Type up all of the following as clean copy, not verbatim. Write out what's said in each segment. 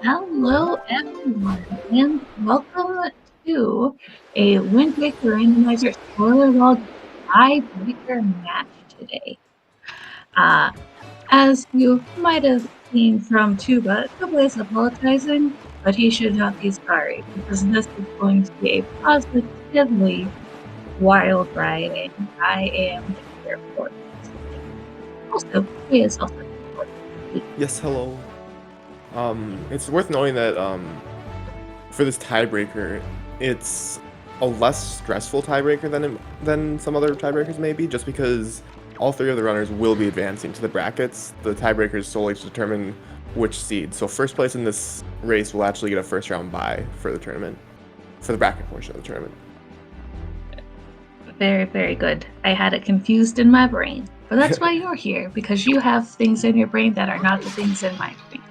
Hello, everyone, and welcome to a Wind Waker Randomizer Spoiler Log tiebreaker match today. Uh, as you might have seen from Tuba is apologizing, but he should not be sorry because this is going to be a positively wild ride, and I am here for it. Also, he is also here for it. Yes, hello. It's worth knowing that for this tiebreaker, it's a less stressful tiebreaker than some other tiebreakers maybe, just because all three of the runners will be advancing to the brackets. The tiebreaker is solely to determine which seed. So first place in this race will actually get a first round bye for the tournament, for the bracket portion of the tournament. Very, very good. I had it confused in my brain. But that's why you're here, because you have things in your brain that are not the things in my brain.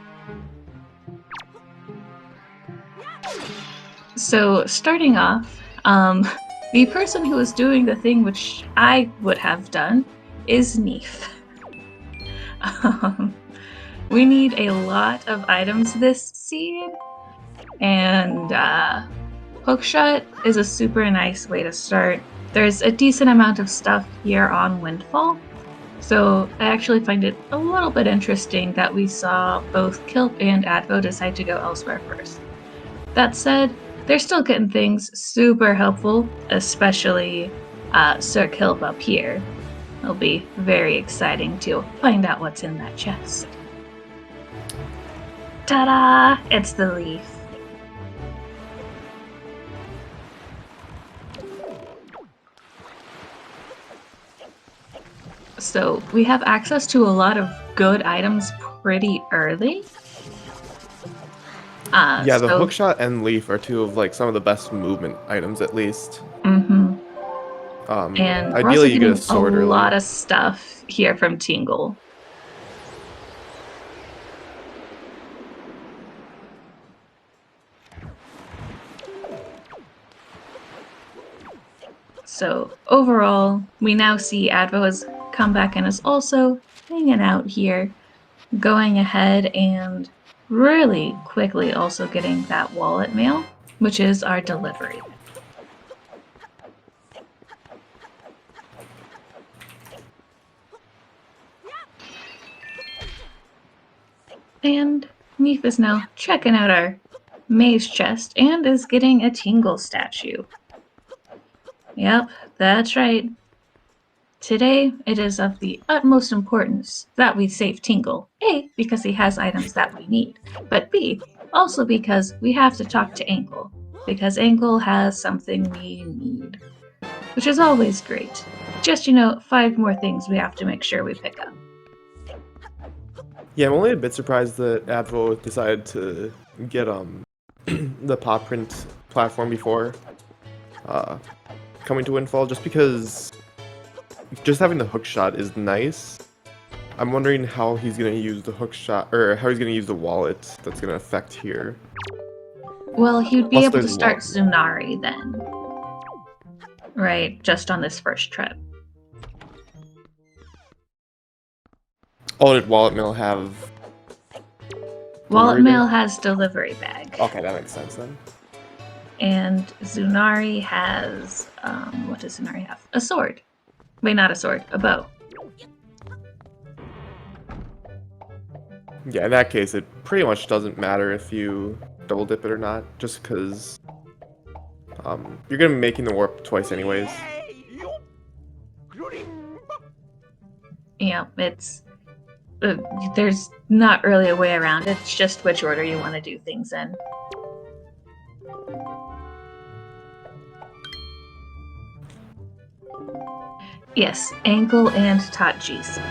So, starting off, the person who is doing the thing which I would have done is neefe. We need a lot of items this seed, and hookshot is a super nice way to start. There's a decent amount of stuff here on Windfall, so I actually find it a little bit interesting that we saw both Kilp and Advo decide to go elsewhere first. That said, they're still getting things super helpful, especially Sir Kilp up here. It'll be very exciting to find out what's in that chest. Ta-da! It's the leaf. So we have access to a lot of good items pretty early. Yeah, the hookshot and leaf are two of like some of the best movement items, at least. Mm-hmm. And we're also Ideally, you get a getting a sword lot early. of stuff here from Tingle. So overall, we now see Advo has come back and is also hanging out here, going ahead and really quickly also getting that wallet mail, which is our delivery. And neefe is now checking out our maze chest and is getting a Tingle statue. Yep, that's right. Today, it is of the utmost importance that we save Tingle. A, because he has items that we need, but B, also because we have to talk to Ankle, because Ankle has something we need, which is always great. Just, 5 more things we have to make sure we pick up. Yeah, I'm only a bit surprised that Advo decided to get the paw print platform before coming to Windfall, just because just having the hook shot is nice. I'm wondering how he's gonna use the hook shot, or how he's gonna use the wallet that's gonna affect here. Well, he'd be Plus, able to there's start wallet. Tsunari then. Right, just on this first trip. Oh, did Wallet Mill have Wallet delivery Mail bag? has delivery bag. Okay, that makes sense then. And Tsunari has, what does Tsunari have? A sword. Wait, not a sword, a bow. Yeah, in that case, it pretty much doesn't matter if you double dip it or not, just because you're gonna be making the warp twice anyways. It's there's not really a way around it. It's just which order you want to do things in. Yes, Ankle and Tachi seed.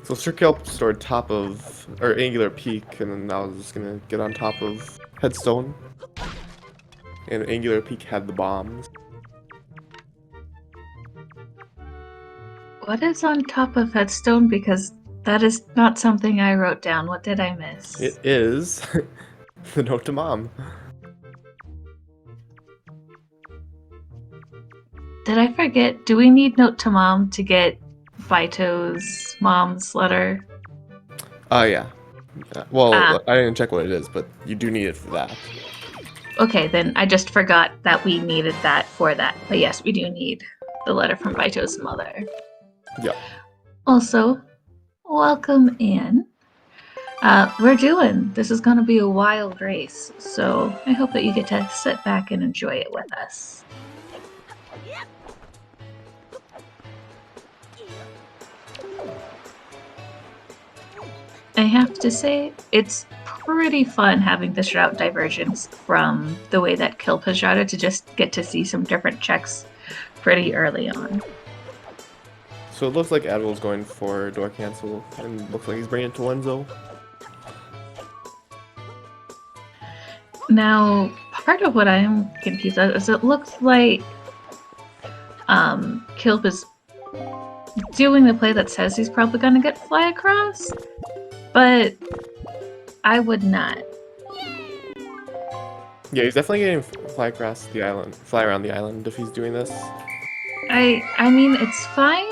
So Circle stored top of, or Angular Peak, and then I was just gonna get on top of Headstone. And Angular Peak had the bombs. What is on top of Headstone? Because that is not something I wrote down. What did I miss? It is the note to mom. Did I forget? Do we need Note to Mom to get Vito's mom's letter? Yeah. Well, Ah, I didn't check what it is, but you do need it for that. okay, then I just forgot that we needed that for that. But yes, we do need the letter from Vito's mother. Yeah. Also, welcome in. This is going to be a wild race, so I hope that you get to sit back and enjoy it with us. I have to say, it's pretty fun having this route divergence from the way that Kilp has routed to just get to see some different checks pretty early on. So it looks like Admiral's going for door cancel, and looks like he's bringing it to Wenzo. Now, part of what I am confused at is it looks like Kilp is doing the play that says he's probably going to get fly across, but I would not. Yeah, he's definitely getting fly across the island, fly around the island if he's doing this. I mean, it's fine.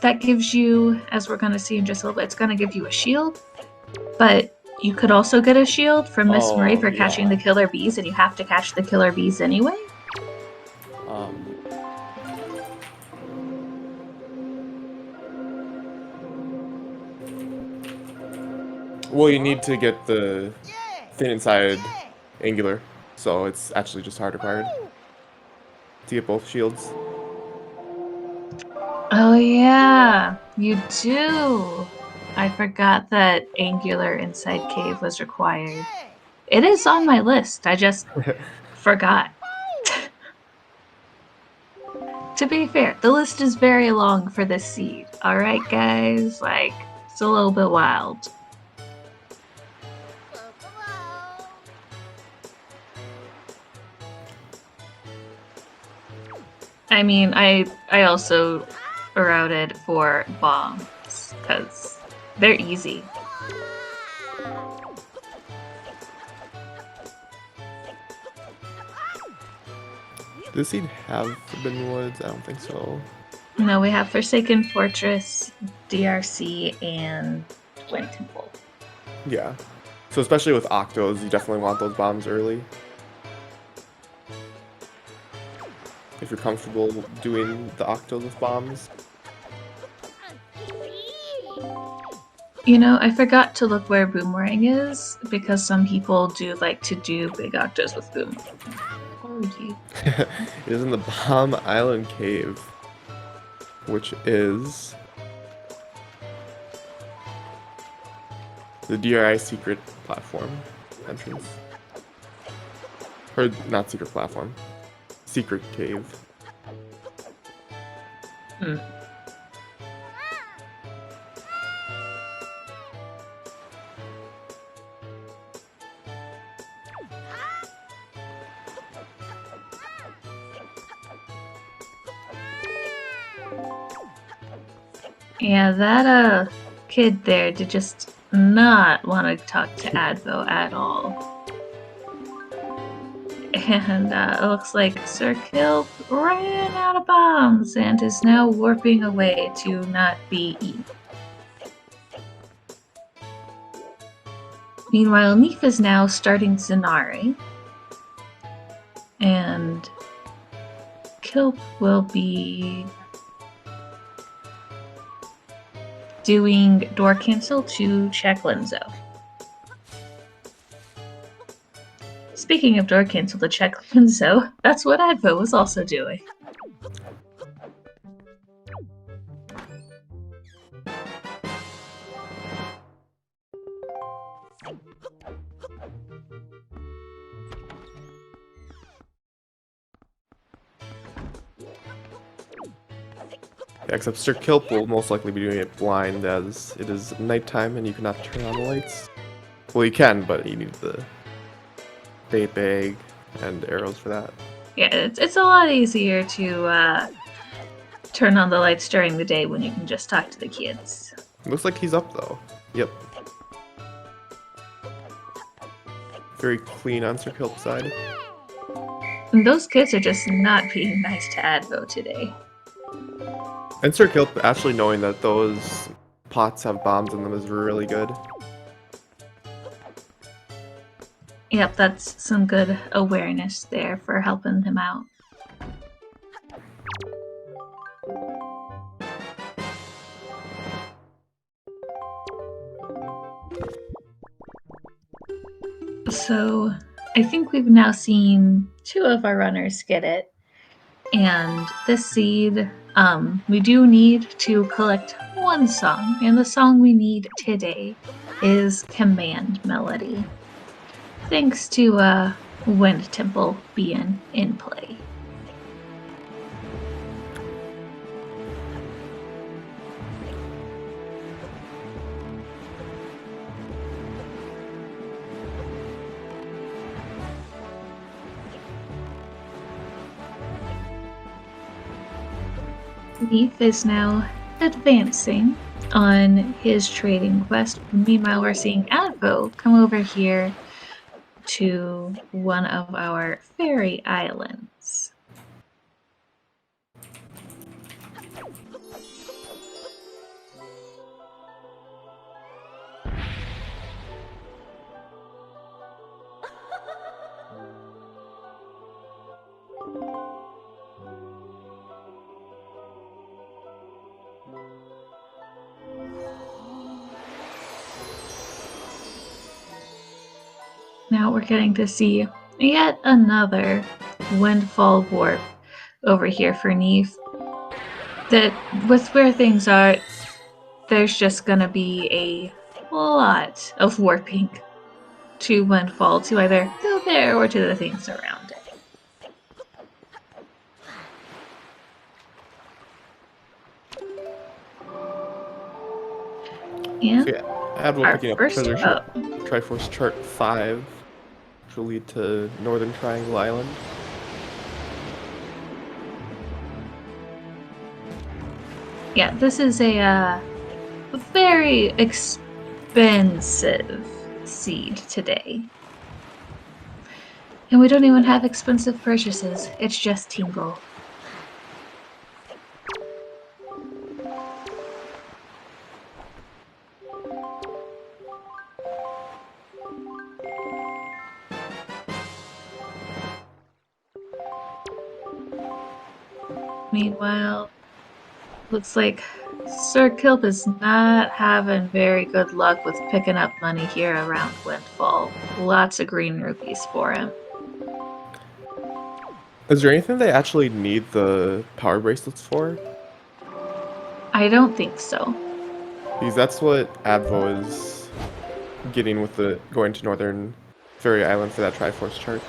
That gives you, as we're going to see in just a little bit, it's going to give you a shield, but you could also get a shield from Miss Marie for catching the killer bees, and you have to catch the killer bees anyway. Well, you need to get the thin inside angular, so it's actually just hard required to get both shields. Oh yeah, you do. I forgot that angular inside cave was required. It is on my list. I just forgot. To be fair, the list is very long for this seed. Alright, guys? Like, it's a little bit wild. I mean, I also routed for bombs, because they're easy. Does he have Forbidden Woods? I don't think so. No, we have Forsaken Fortress, DRC, and Wind Temple. Yeah. So especially with Octos, you definitely want those bombs early. If you're comfortable doing the Octos with bombs. You know, I forgot to look where Boomerang is, because some people do like to do big Octos with Boomerang. It is in the Bomb Island Cave, which is the DRI secret platform entrance. Or not secret platform, secret cave. Yeah, that kid there did just not want to talk to Advo at all. And it looks like Sir Kilp ran out of bombs and is now warping away to not be eaten. Meanwhile, Neefe is now starting Zenari. And Kilp will be doing door cancel to check Linzo. Speaking of door cancel to check Linzo, that's what Advo was also doing. Yeah, except Sir Kilp will most likely be doing it blind, as it is nighttime and you cannot turn on the lights. Well, you can, but you need the bait bag and arrows for that. Yeah, it's a lot easier to turn on the lights during the day when you can just talk to the kids. Looks like he's up, though. Yep. Very clean on Sir Kilp's side. And those kits are just not being nice to Advo today. And Sir Kilp actually knowing that those pots have bombs in them is really good. Yep, that's some good awareness there for helping him out. So I think we've now seen 2 of our runners get it. And this seed, we do need to collect 1 song. And the song we need today is Command Melody. Thanks to Wind Temple being in play. Neefe is now advancing on his trading quest. Meanwhile, we're seeing Advo come over here to one of our fairy islands. Now we're getting to see yet another Windfall Warp over here for Neefe. That with where things are, there's just gonna be a lot of warping to Windfall to either go there or to the things around it. And So yeah, Advo our picking up first treasure up. Triforce Chart 5, which will lead to Northern Triangle Island. Yeah, this is a very expensive seed today. And we don't even have expensive purchases, it's just Tingle. Meanwhile, looks like Sir Kilp is not having very good luck with picking up money here around Windfall. Lots of green rupees for him. Is there anything they actually need the power bracelets for? I don't think so. Because that's what Advo is getting with the going to Northern Fairy Island for that Triforce chart.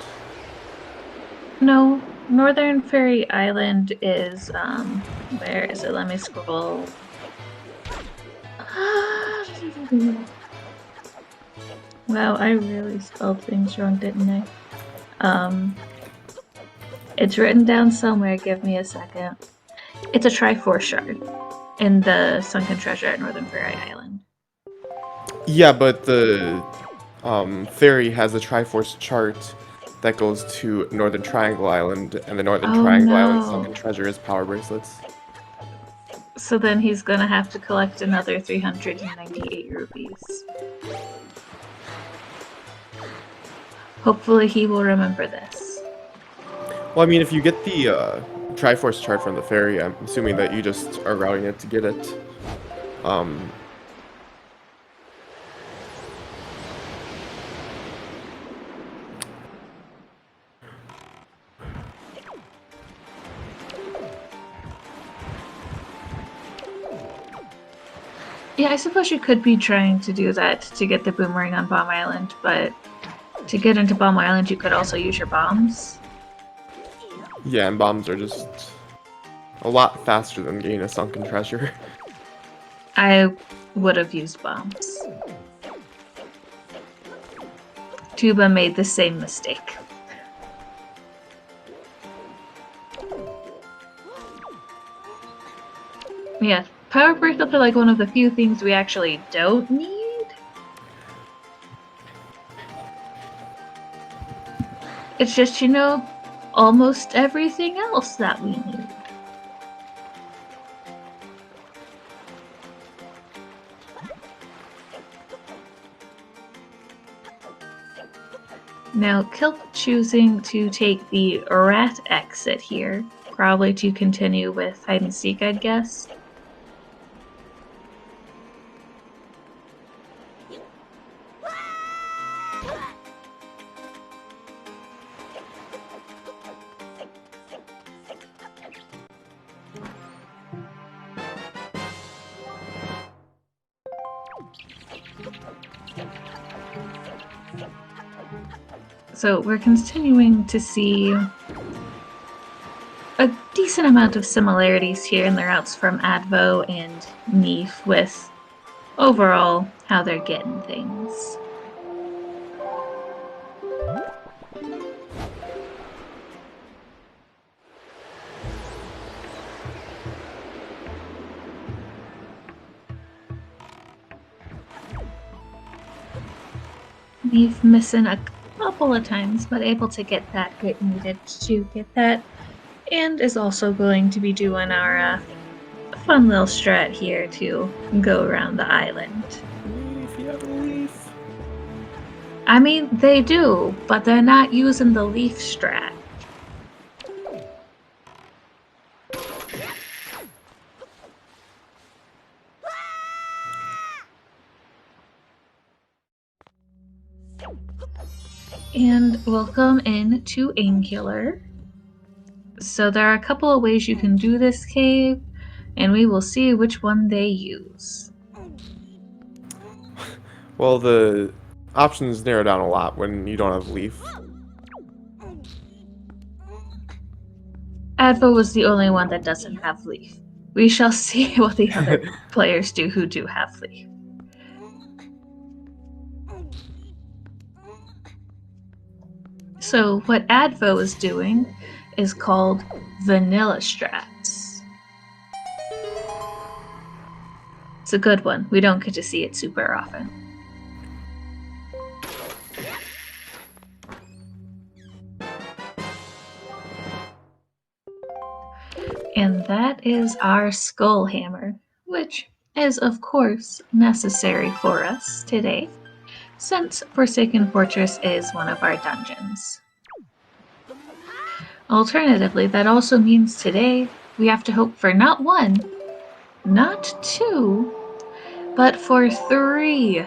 No, Northern Fairy Island is, where is it? Let me scroll. Wow, I really spelled things wrong, didn't I? It's written down somewhere, give me a second. It's a Triforce shard in the Sunken Treasure at Northern Fairy Island. Yeah, but the ferry has a Triforce chart that goes to Northern Triangle Island, and the Northern Triangle Island Sunken Treasure is power bracelets. So then he's gonna have to collect another 398 rupees. Hopefully he will remember this. Well, I mean, if you get the Triforce chart from the ferry, I'm assuming that you just are routing it to get it. Yeah, I suppose you could be trying to do that to get the boomerang on Bomb Island, but to get into Bomb Island you could also use your bombs. Yeah, and bombs are just a lot faster than getting a sunken treasure. I would have used bombs. Tuba made the same mistake. Yeah, power bracelets are like one of the few things we actually don't need. It's just, you know, almost everything else that we need. Now, Kilp choosing to take the rat exit here, probably to continue with hide and seek, I'd guess. So we're continuing to see a decent amount of similarities here in the routes from Advo and Neefe with overall how they're getting things. Neefe missing a couple of times, but able to get that hit needed to get that, and is also going to be doing our fun little strat here to go around the island. Leaf, you have a leaf. I mean, they do, but they're not using the leaf strat. And welcome in to Angular. So there are a couple of ways you can do this cave, and we will see which one they use. Well, the options narrow down a lot when you don't have leaf. Advo was the only one that doesn't have leaf. We shall see what the other players do who do have leaf. So what Advo is doing is called vanilla strats. It's a good one. We don't get to see it super often. And that is our skull hammer, which is of course necessary for us today, since Forsaken Fortress is one of our dungeons. Alternatively, that also means today we have to hope for not one, not two, but for 3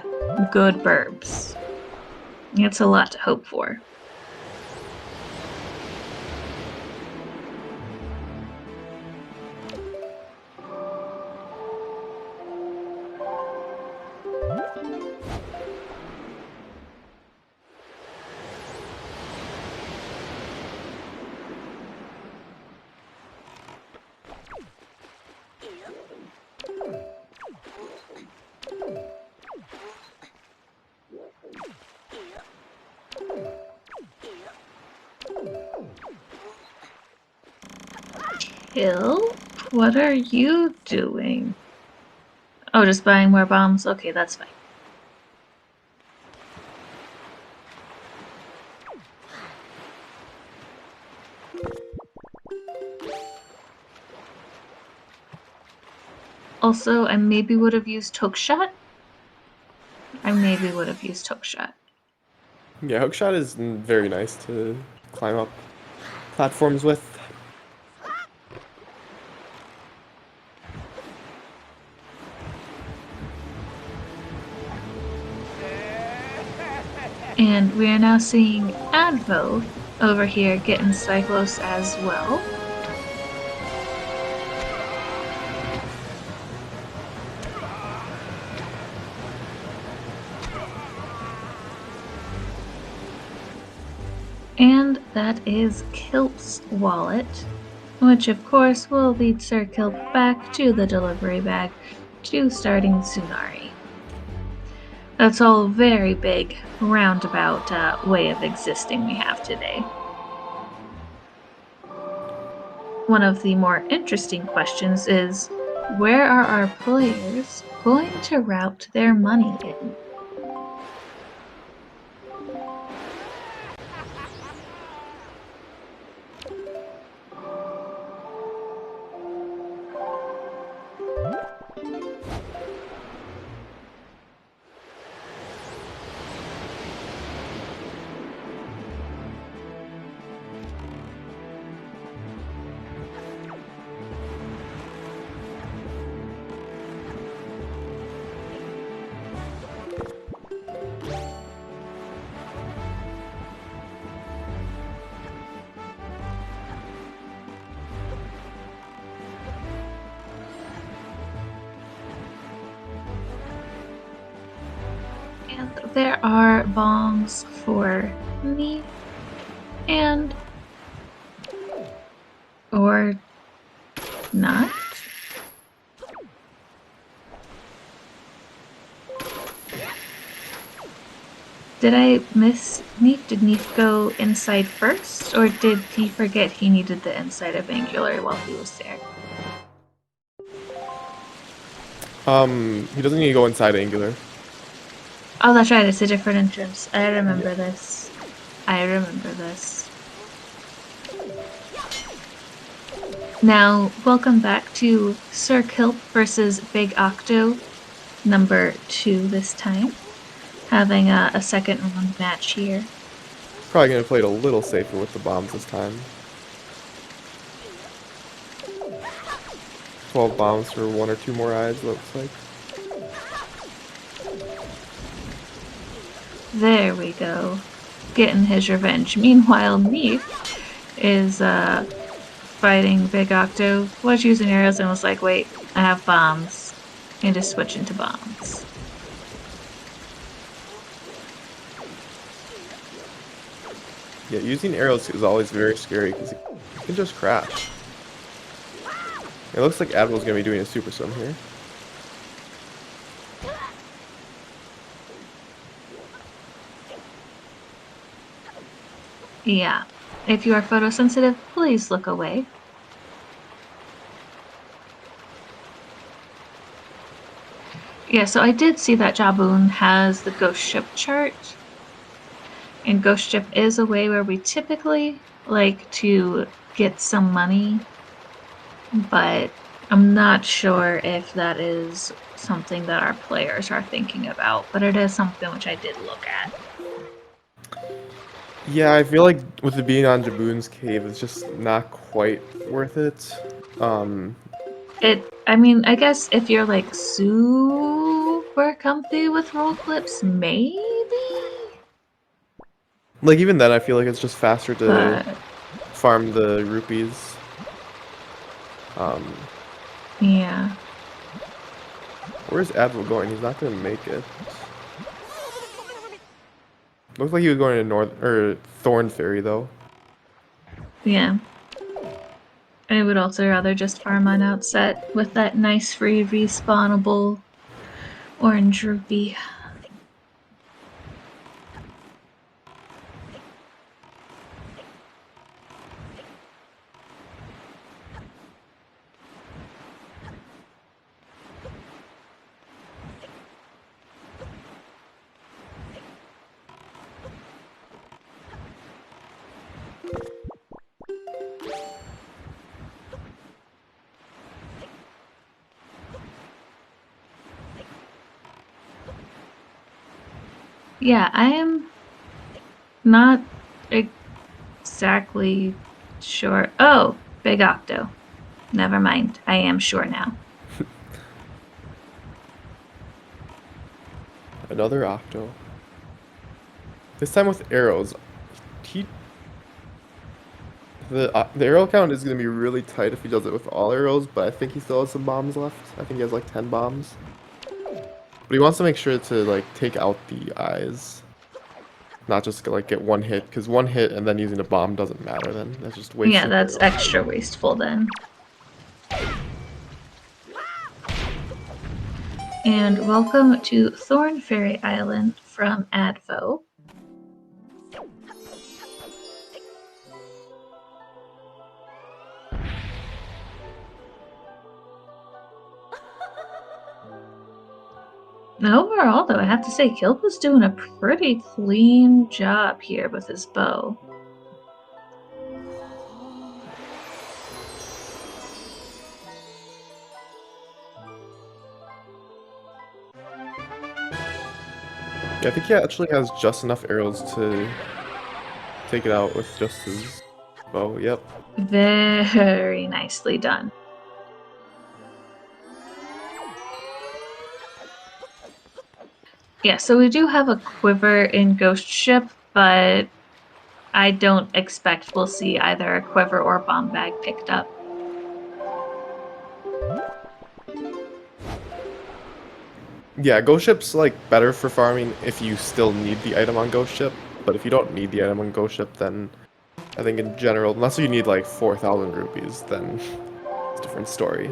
good burbs. It's a lot to hope for. Kilp, what are you doing? Oh, just buying more bombs? Okay, that's fine. Also, I maybe would have used hookshot. Yeah, hookshot is very nice to climb up platforms with. And we are now seeing Advo over here getting Cyclos as well. And that is Kilp's wallet, which of course will lead Sir Kilp back to the delivery bag to starting Tsunari. That's all a very big, roundabout way of existing we have today. One of the more interesting questions is, where are our players going to route their money in? And there are bombs for me and or not. Did I miss Neefe? Did Neefe go inside first, or did he forget he needed the inside of Angular while he was there? He doesn't need to go inside Angular. Oh, that's right, it's a different entrance. I remember this. I remember this. Now, welcome back to Sir Kilp versus Big Octo, number 2 this time. Having a second round match here. Probably gonna play it a little safer with the bombs this time. 12 bombs for 1 or 2 more eyes, looks like. There we go. Getting his revenge. Meanwhile, Neefe is fighting Big Octo, was using arrows and was like, wait, I have bombs. And just switch into bombs. Yeah, using arrows is always very scary because it can just crash. It looks like Admiral's gonna be doing a super swim here. Yeah. If you are photosensitive, please look away. Yeah, so I did see that Jaboon has the ghost ship chart. And ghost ship is a way where we typically like to get some money, but I'm not sure if that is something that our players are thinking about, but it is something which I did look at. Yeah, I feel like with it being on Jaboon's cave, it's just not quite worth it. I mean, I guess if you're like super comfy with roll clips, maybe? Like even then, I feel like it's just faster to But farm the rupees. yeah. Where's Admiral going? He's not gonna make it. Looks like he was going to Thorn Fairy though. Yeah. I would also rather just farm on outset with that nice free respawnable orange rupee. Yeah, I am not exactly sure. Oh, Big Octo. Never mind. I am sure now. Another Octo. This time with arrows. The arrow count is gonna be really tight if he does it with all arrows, but I think he still has some bombs left. I think he has like 10 bombs. But he wants to make sure to like take out the eyes. Not just like get one hit, because one hit and then using a bomb doesn't matter then. That's just wasting. Yeah, that's extra wasteful then. And welcome to Thorn Fairy Island from Advo. Overall, though, I have to say, Kilp is doing a pretty clean job here with his bow. Yeah, I think he actually has just enough arrows to take it out with just his bow. Yep. Very nicely done. Yeah, so we do have a quiver in Ghost Ship, but I don't expect we'll see either a quiver or bomb bag picked up. Yeah, Ghost Ship's like better for farming if you still need the item on Ghost Ship, but if you don't need the item on Ghost Ship, then I think in general, unless you need like 4,000 rupees, then it's a different story.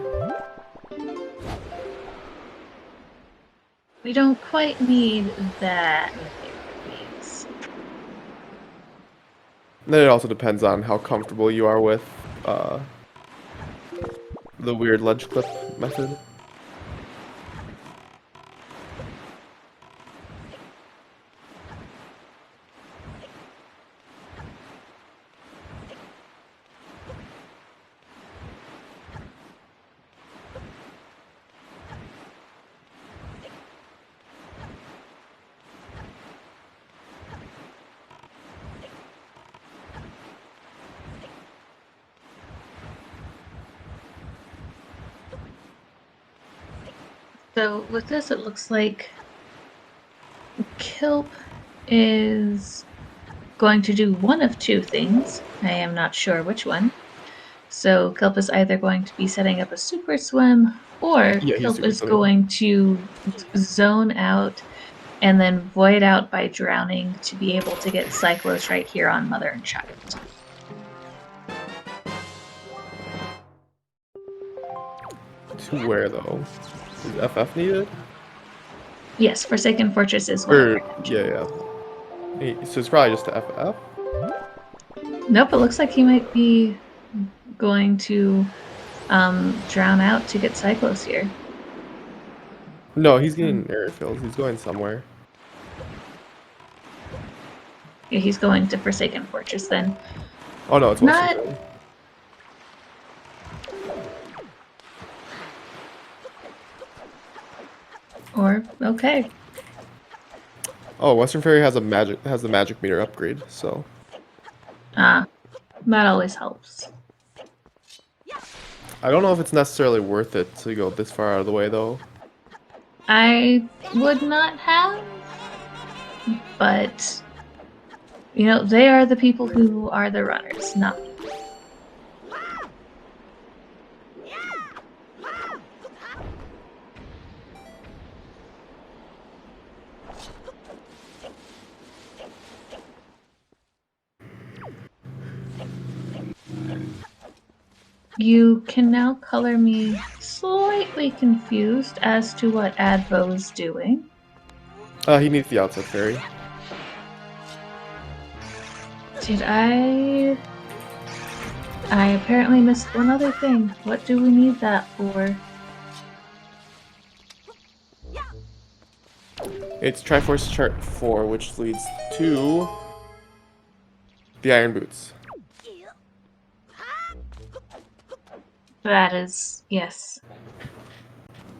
We don't quite need that many rupees. Then it also depends on how comfortable you are with the weird ledge clip method. So with this, it looks like Kilp is going to do one of two things. I am not sure which one. So Kilp is either going to be setting up a super swim, or Yeah, he's Kilp super is swimming. going to zone out and then void out by drowning to be able to get Cyclos right here on Mother and Child. To where though? Is FF needed? Yes, Forsaken Fortress is one of Or their dungeons. yeah, yeah. So it's probably just to FF. Nope, it looks like he might be going to drown out to get Cyclos here. No, he's getting air fills. He's going somewhere. Yeah, he's going to Forsaken Fortress then. Oh no, it's Western Not Fairy. or okay. Oh, Western Fairy has the magic meter upgrade, so That always helps. I don't know if it's necessarily worth it to go this far out of the way though. I would not have, but you know, they are the people who are the runners, not me. You can now color me slightly confused as to what Advo is doing. He needs the outside fairy. Did I apparently missed one other thing. What do we need that for? It's Triforce Chart 4, which leads to the Iron Boots. That is, yes.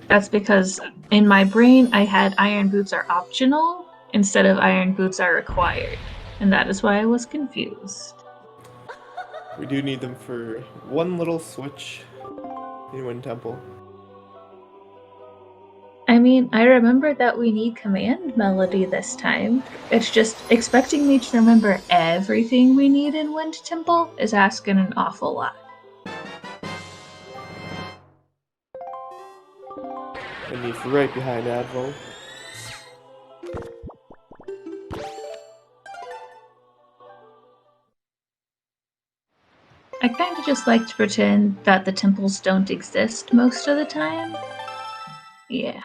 That's because in my brain I had iron boots are optional instead of iron boots are required. And that is why I was confused. We do need them for one little switch in Wind Temple. I mean, I remember that we need command melody this time. It's just expecting me to remember everything we need in Wind Temple is asking an awful lot. And neefe right behind Advo. I kind of just like to pretend that the temples don't exist most of the time. Yeah.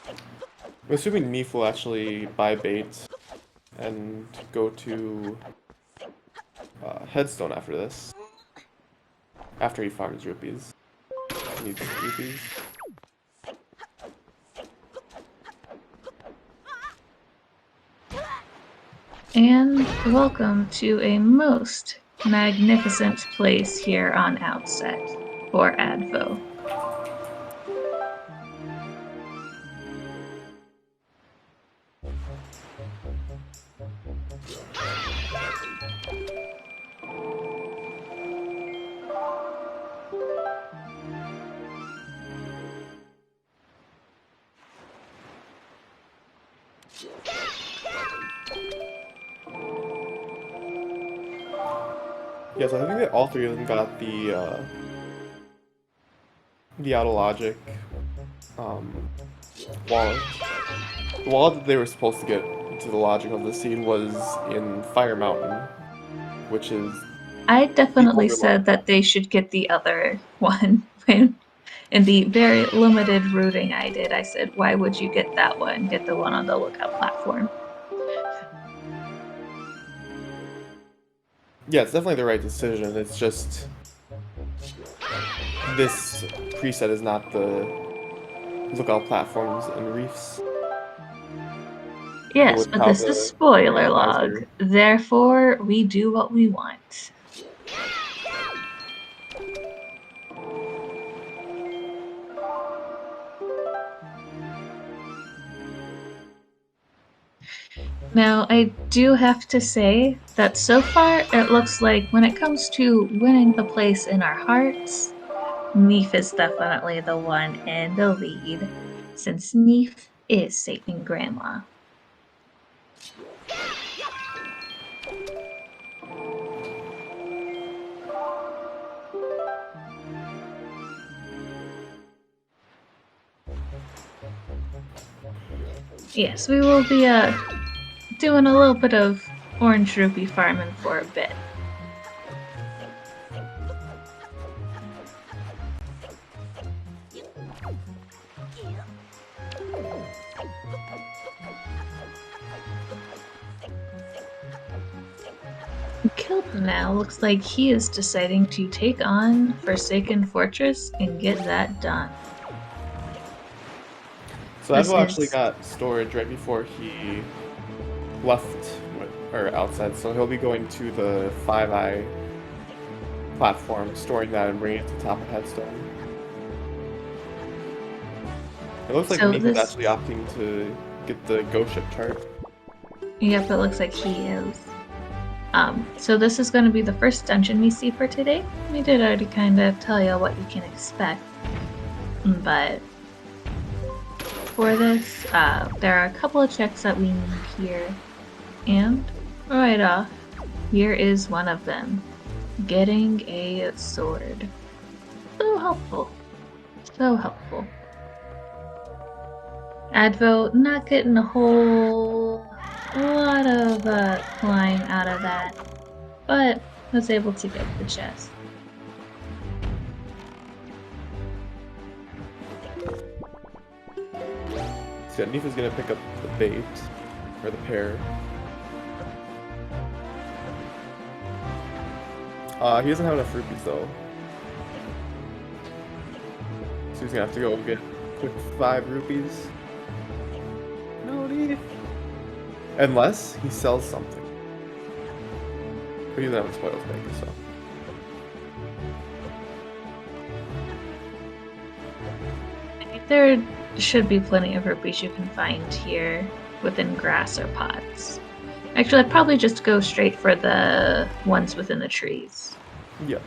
I'm assuming neefe will actually buy bait and go to Headstone after this. After he farms rupees. He needs rupees. And welcome to a most magnificent place here on Outset for Advo. Yeah, so I think that all three of them got the out of logic um, wallet. The wallet that they were supposed to get to the logic of the seed was in Fire Mountain, which is I the definitely overlook. said that they should get the other one when in the very limited routing I did. I said, why would you get that one? Get the one on the lookout platform. Yeah, it's definitely the right decision. It's just this preset is not the lookout platforms and reefs. But Yes, with but how this is the spoiler log. randomizer, Therefore, we do what we want. Now, I do have to say that so far it looks like when it comes to winning the place in our hearts, neefe is definitely the one in the lead, since neefe is saving Grandma. Yes, we will be doing a little bit of orange rupee farming for a bit. Kilp now looks like he is deciding to take on Forsaken Fortress and get that done. so This Advo actually is got storage right before he left or outside, so he'll be going to the 5i platform, storing that and bringing it to the top of Headstone. It looks like so Neef is this. actually opting to get the ghost ship chart. Yep, it looks like he is. So this is going to be the first dungeon we see for today. We did already kind of tell you what you can expect, but for this, there are a couple of checks that we need here, and right off, here is one of them: getting a sword. So helpful, so helpful. Advo not getting a whole lot of climb out of that, but was able to get the chest. So yeah, Neef is gonna pick up the bait, or the pear. He doesn't have enough rupees though. So he's gonna have to go get quick 5 rupees. No, Neef. Unless he sells something. But he doesn't have a spoils maker, so. There should be plenty of rupees you can find here within grass or pots. Actually, I'd probably just go straight for the ones within the trees. Yeah.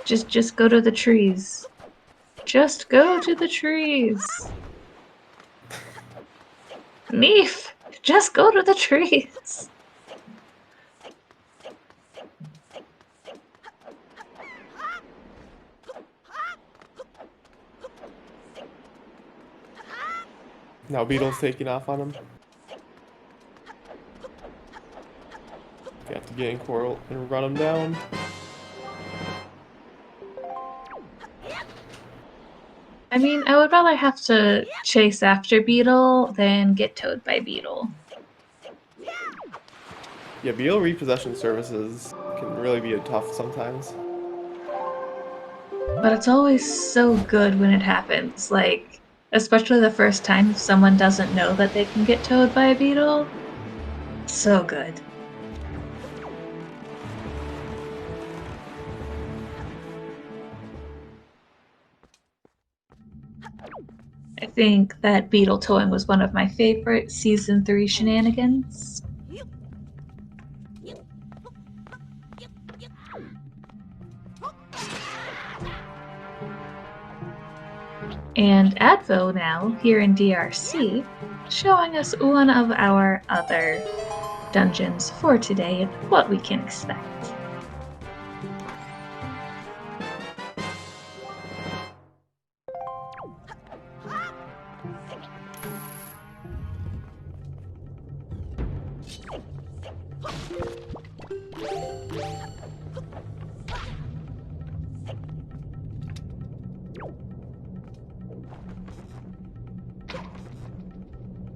Just go to the trees. Just go to the trees. Neef, just go to the trees. Now Beetle's taking off on him. You have to get in Coral and run him down. I mean, I would rather have to chase after Beetle than get towed by Beetle. Yeah, Beetle repossession services can really be tough sometimes. But it's always so good when it happens, like, especially the first time someone doesn't know that they can get towed by a beetle. So good. I think that beetle towing was one of my favorite Season 3 shenanigans. And Advo now, here in DRC, showing us one of our other dungeons for today and what we can expect.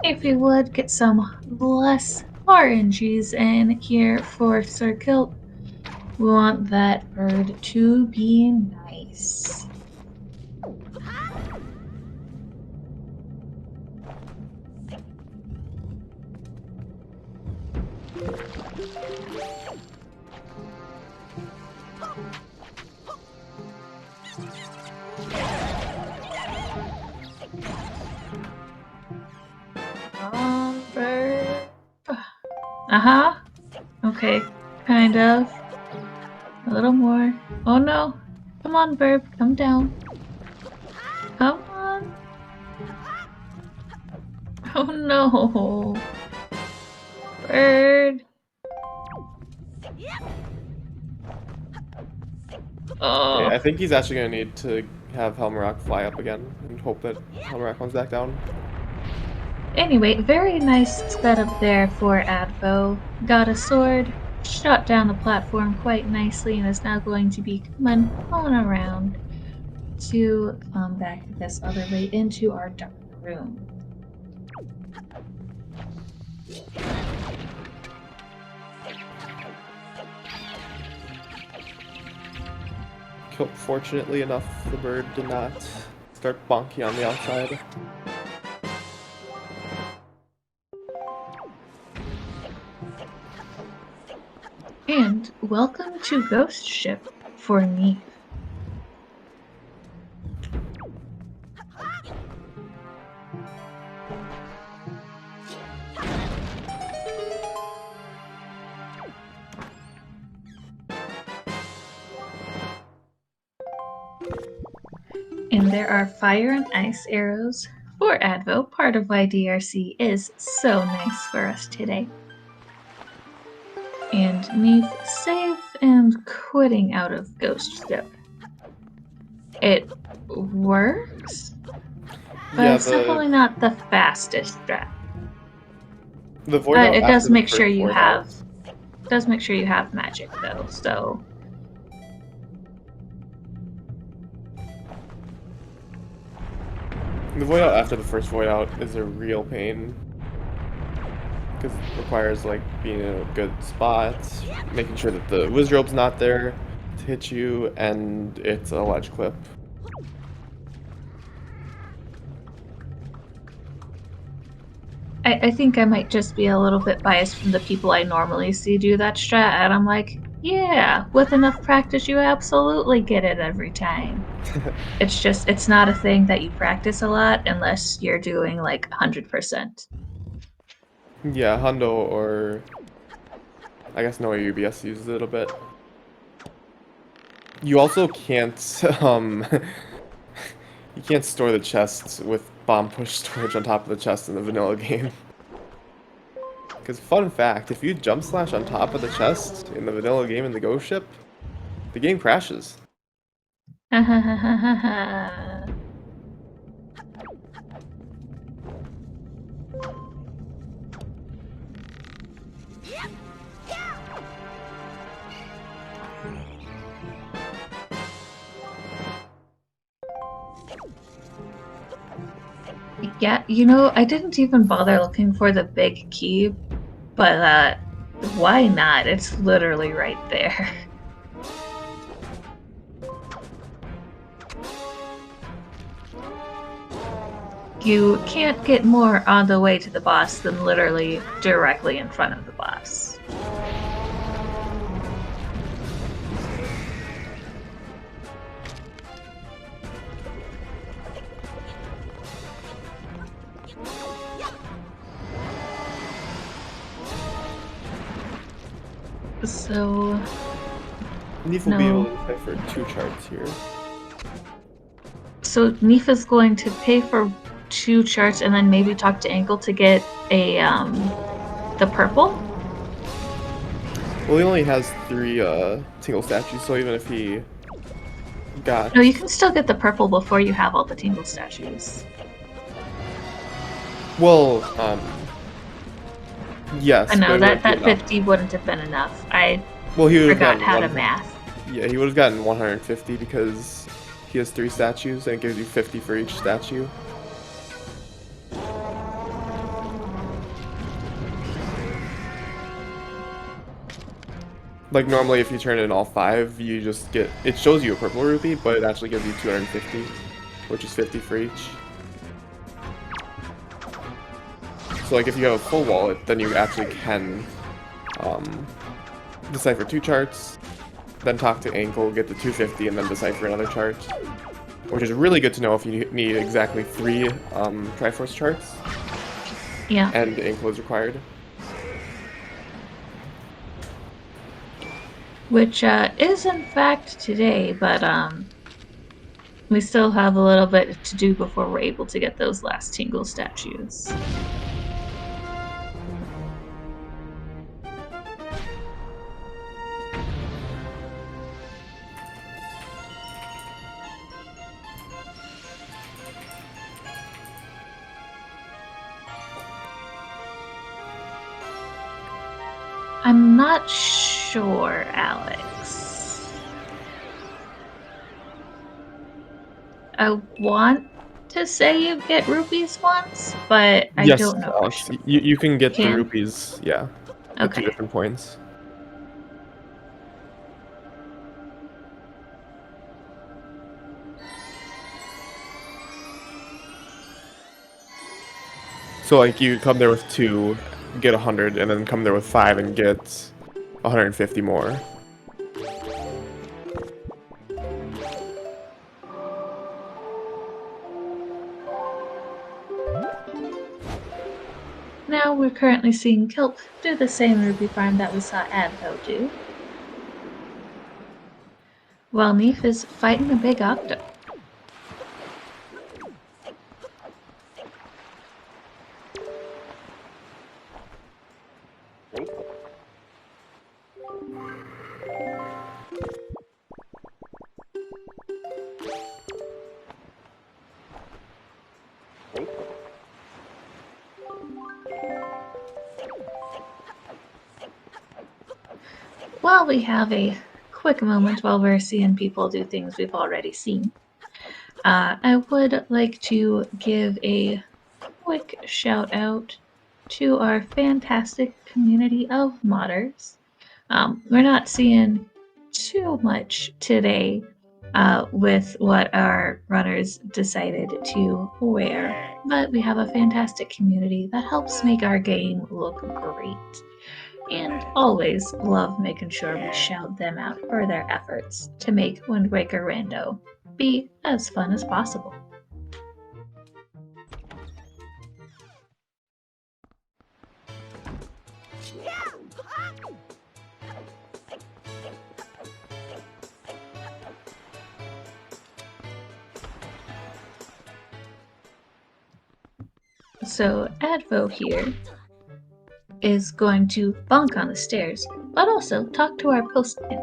If you would get some less RNGs in here for Sir Kilp, we want that bird to be nice. Bird. Uh-huh. Okay, kind of. A little more. Oh no. Come on, Burp. Come down. Come on. Oh no. Bird. Oh. Okay, I think he's actually going to need to have Helmarock fly up again and hope that Helmarock comes back down. Anyway, very nice setup there for Advo. Got a sword, shot down the platform quite nicely, and is now going to be coming on around to come back this other way into our dark room. Kilp, fortunately enough, the bird did not start bonky on the outside. And welcome to Ghost Ship for Neefe. And there are fire and ice arrows for Advo, part of why DRC is so nice for us today. And Neefe safe and quitting out of Ghost Ship. It works, but it's definitely not the fastest strat. The void out It after does the make first sure you void have out. does make sure you have magic though, so The void out after the first void out is a real pain. Because it requires like being in a good spot, making sure that the wizardrobe's not there to hit you, and it's a ledge clip. I think I might just be a little bit biased from the people I normally see do that strat, and I'm like, yeah, with enough practice you absolutely get it every time. It's just, it's not a thing that you practice a lot unless you're doing like 100%. Yeah, Hundo or I guess Noah UBS uses it a bit. You also can't you can't store the chests with bomb push storage on top of the chest in the vanilla game. Because fun fact, if you jump slash on top of the chest in the vanilla game in the Ghost Ship, the game crashes. Yeah, you know, I didn't even bother looking for the big key, but why not? It's literally right there. You can't get more on the way to the boss than literally directly in front of the boss. So Neefe will be able to pay for 2 charts here. So Neefe is going to pay for 2 charts and then maybe talk to Ankle to get a the purple? Well, he only has 3 tingle statues, so even if he got... No, you can still get the purple before you have all the tingle statues. Well, yes, I know but it wouldn't that be enough. 50 wouldn't have been enough. I Well, he would have forgot gotten how to 100. math. Yeah, he would have gotten 150 because he has 3 statues and it gives you 50 for each statue. Like normally if you turn in all 5, you just get, it shows you a purple rupee, but it actually gives you 250, which is 50 for each. So like if you have a full wallet, then you actually can decipher 2 charts, then talk to Ankle, get the 250, and then decipher another chart. Which is really good to know if you need exactly 3 Triforce charts. Yeah. And Ankle is required. Which is in fact today, but we still have a little bit to do before we're able to get those last tingle statues. I'm not sure, Alex. I want to say you get rupees once, but I Yes, don't know for Alex, sure. you can get the Can? rupees, yeah, at 2 Okay. different points. So like you come there with 2, get 100, and then come there with 5 and get 150 more. Now we're currently seeing Kilp do the same ruby farm that we saw Advo do. While neefe is fighting a big octo. While we have a quick moment while we're seeing people do things we've already seen, I would like to give a quick shout out to our fantastic community of modders. We're not seeing too much today with what our runners decided to wear, but we have a fantastic community that helps make our game look great. And always love making sure we shout them out for their efforts to make Wind Waker Rando be as fun as possible. So Advo here is going to bonk on the stairs, but also talk to our postman.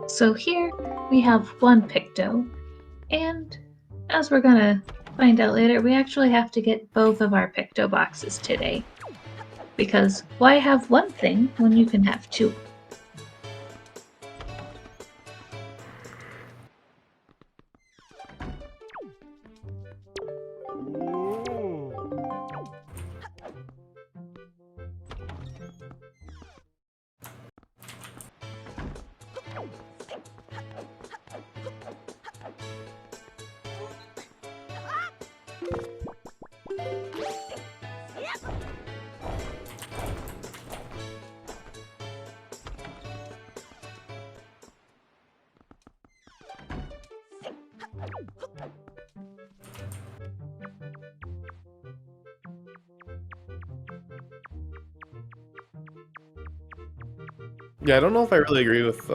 So here we have one Picto, and as we're gonna find out later, we actually have to get both of our Picto boxes today. Because why have one thing when you can have 2? Yeah, I don't know if I really agree with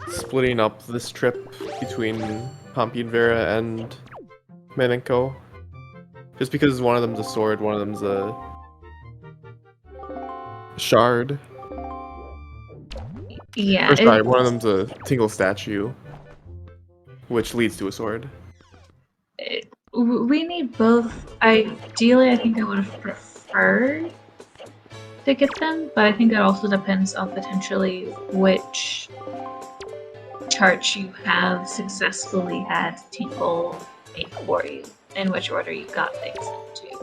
splitting up this trip between Pompey and Vera and Menenko. Just because one of them's a sword, one of them's a shard. Yeah, Or sorry, one of them's a Tingle statue, which leads to a sword. we need both. Ideally, I think I would have preferred to get them, but I think it also depends on potentially which charts you have successfully had Tinkle make for you, in which order you got things into.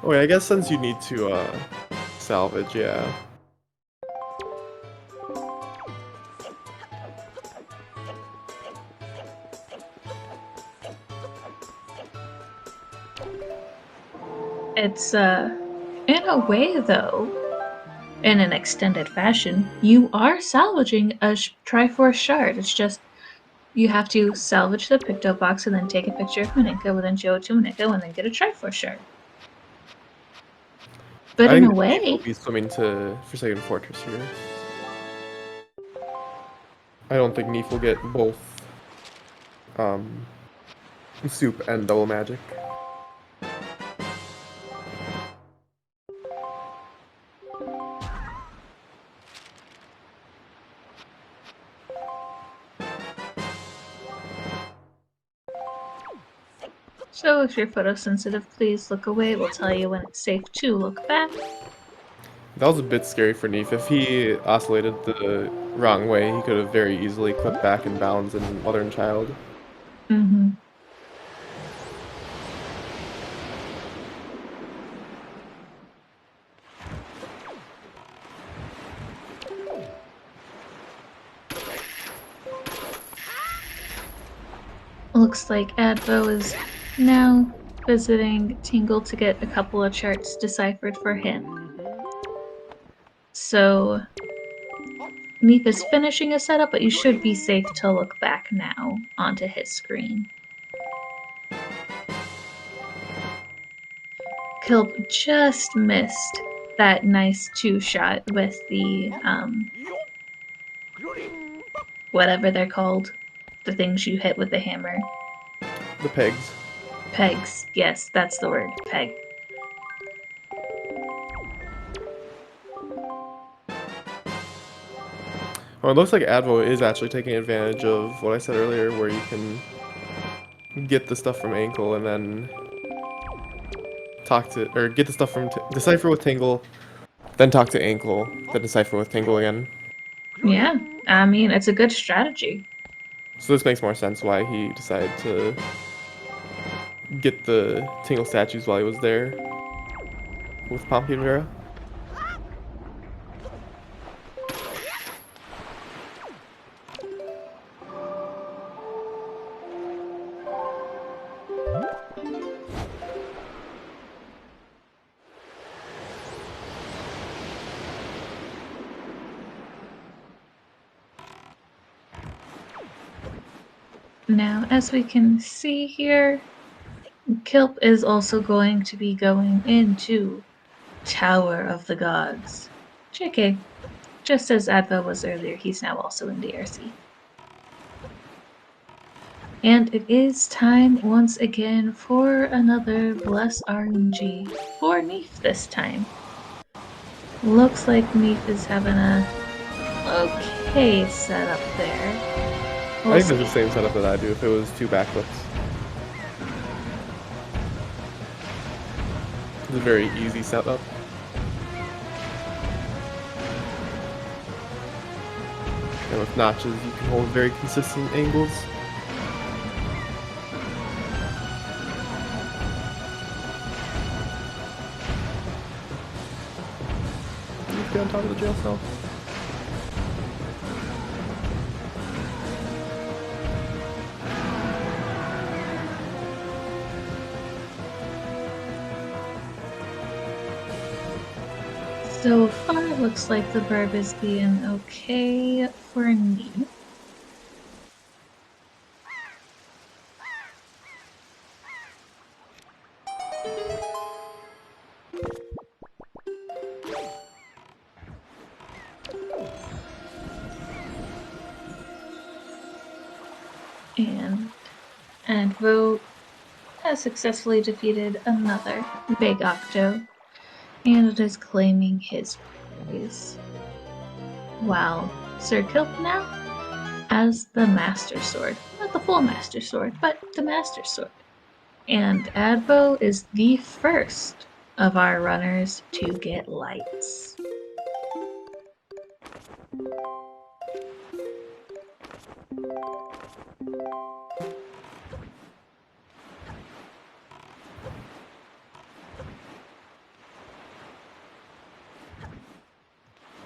Oh wait, I guess since you need to salvage, yeah. It's in a way though, in an extended fashion, you are salvaging a Triforce shard. It's just you have to salvage the Picto box and then take a picture of Maninka, and then show it to Maninka, and then get a Triforce shard. But I in think a the neefe will way, be swimming to Forsaken Fortress here. I don't think neefe will get both soup and double magic. so if you're photosensitive, please look away. We'll tell you when it's safe to look back. That was a bit scary for neefe. If he oscillated the wrong way, he could have very easily clipped back in bounds in Mother and Child. Mm-hmm. Looks like Advo is now visiting Tingle to get a couple of charts deciphered for him. So neefe is finishing a setup, but you should be safe to look back now onto his screen. Kilp just missed that nice two-shot with the whatever they're called, the things you hit with the hammer. The pegs. Pegs. Yes, that's the word. Peg. Well, it looks like Advo is actually taking advantage of what I said earlier, where you can get the stuff from Ankle and then talk to, or get the stuff from Decipher with Tingle, then talk to Ankle, then Decipher with Tingle again. Yeah, I mean, it's a good strategy. So this makes more sense why he decided to get the Tingle statues while he was there with Pompey and Vera. Now, as we can see here, Kilp is also going to be going into Tower of the Gods. JK, just as Advo was earlier, he's now also in DRC. And it is time once again for another Bless RNG for neefe this time. Looks like neefe is having a okay setup there. I think it's the same setup that I do if it was 2 backflips. It's a very easy setup. And with notches, you can hold very consistent angles. You get on top of the jail cell. So far, it looks like the burb is being okay for neefe. And Advo has successfully defeated another Big Octo. And it is claiming his praise. While Sir Kilp now has the Master Sword. Not the full Master Sword, but the Master Sword. And Advo is the first of our runners to get lights.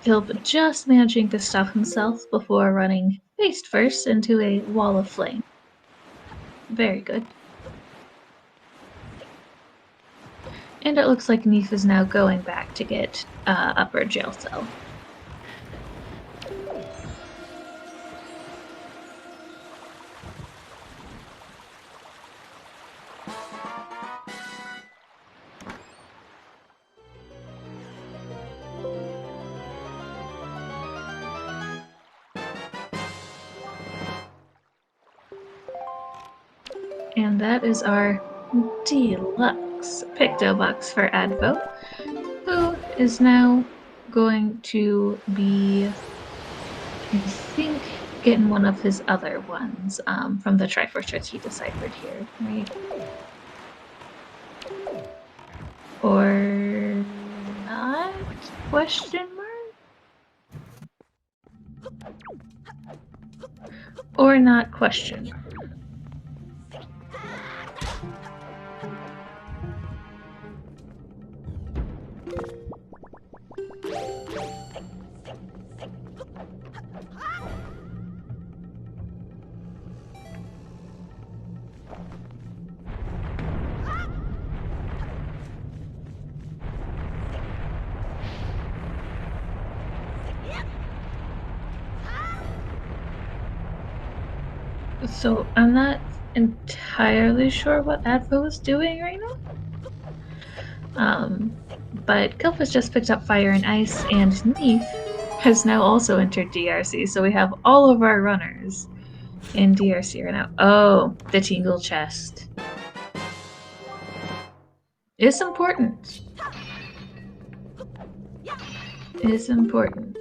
Kilp just managing to stop himself before running face first into a wall of flame. Very good. And it looks like neefe is now going back to get upper jail cell. And that is our deluxe Picto box for Advo, who is now going to be, I think, getting one of his other ones from the Triforce charts he deciphered here, right? Or not? Question mark? Or not question mark? So I'm not entirely sure what Advo is doing right now. But Kilp has just picked up Fire and Ice, and neefe has now also entered DRC, so we have all of our runners in DRC right now. Oh, the Tingle chest. It's important. It's important.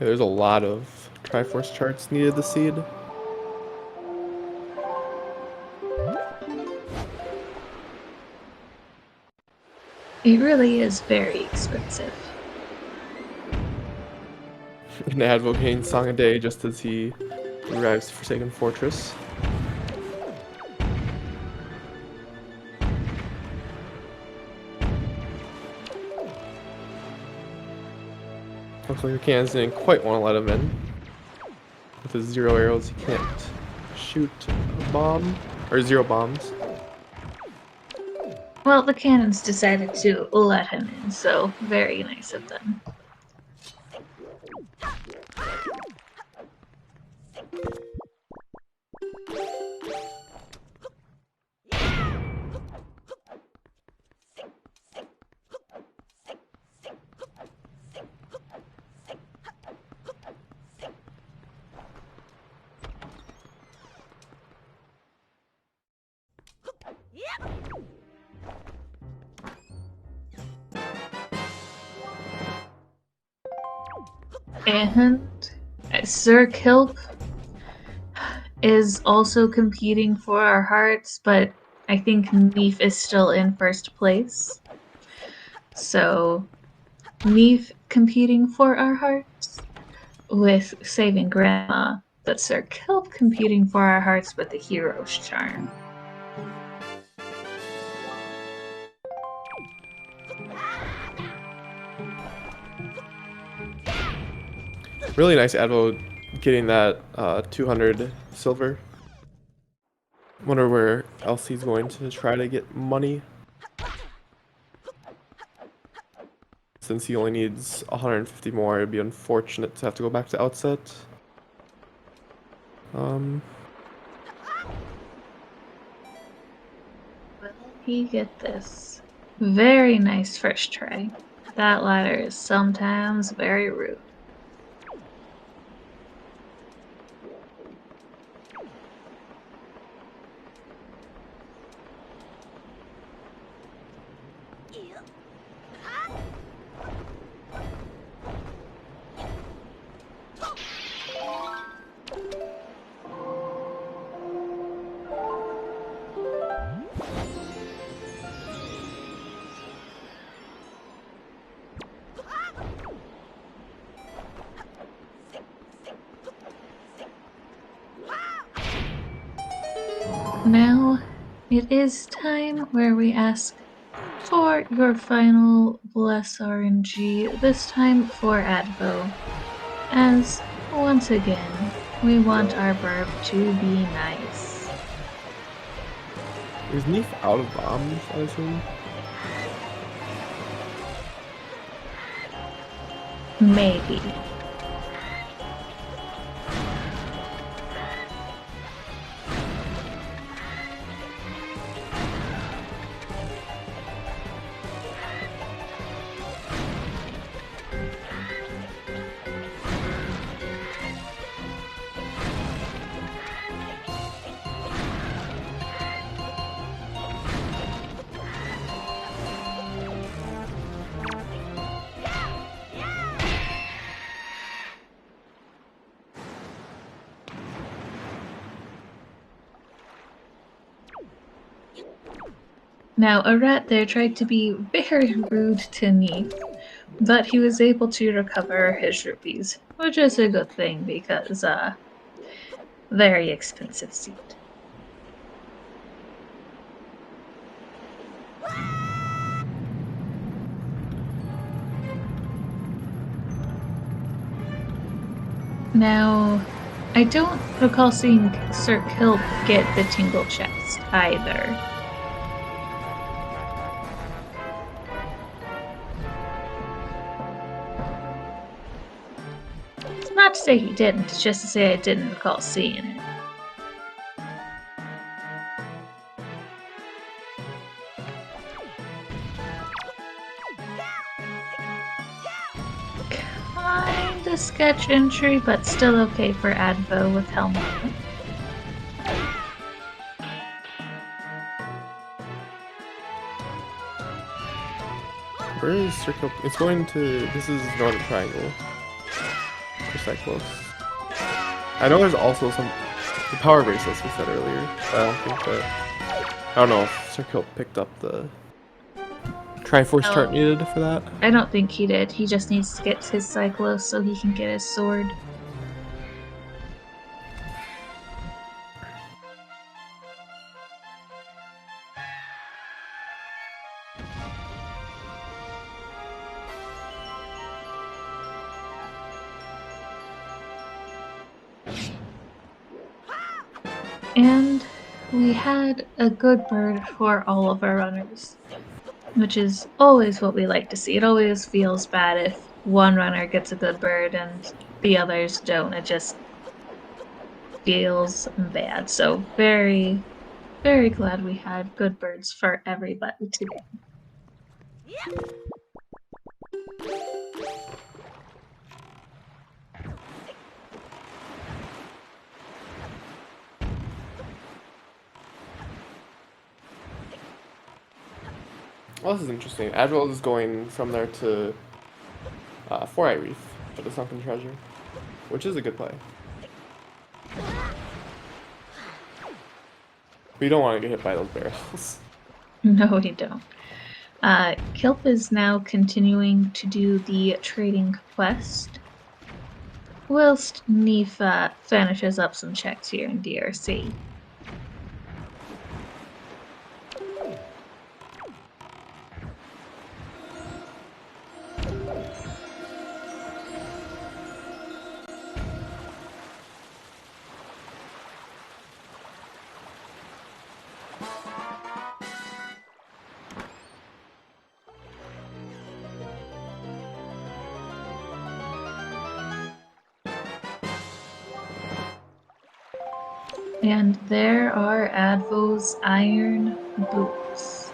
There's a lot of Triforce charts needed to seed. It really is very expensive. An advocating song a day just as he arrives to Forsaken Fortress. Looks like the cannons didn't quite want to let him in. With his 0 arrows, he can't shoot a bomb, or 0 bombs. Well, the cannons decided to let him in, so very nice of them. And Sir Kilp is also competing for our hearts, but I think neefe is still in first place. So neefe competing for our hearts with saving Grandma, but Sir Kilp competing for our hearts with the hero's charm. Really nice Advo getting that 200 silver. Wonder where else he's going to try to get money. Since he only needs 150 more, it'd be unfortunate to have to go back to outset. Will he get this? Very nice first try. That ladder is sometimes very rude. Now, it is time where we ask for your final Bless RNG, this time for Advo, as, once again, we want our burp to be nice. Is neefe out of bombs, I assume? Maybe. Now, a rat there tried to be very rude to neefe, but he was able to recover his rupees, which is a good thing because, very expensive seed. Now, I don't recall seeing Sir Kilp get the tingle chest either. It's not to say he didn't, it's just to say I didn't recall seeing it. Kinda sketch entry, but still okay for Advo with helmet. Where is Circle? It's going to. This is Northern Triangle. Just that close. I know there's also some the power bracelets we said earlier. But I don't think that. I don't know if Circle picked up the Triforce chart needed for that. I don't think he did. He just needs to get his Cyclos so he can get his sword. And we had a good bird for all of our runners, which is always what we like to see. It always feels bad if one runner gets a good bird and the others don't. It just feels bad. So very, very glad we had good birds for everybody today. Well, this is interesting. Admiral is going from there to Four Eye Reef for the Sunken Treasure, which is a good play. We don't want to get hit by those barrels. No, we don't. Kilp is now continuing to do the trading quest, whilst neefe finishes up some checks here in DRC. And there are Advo's iron boots.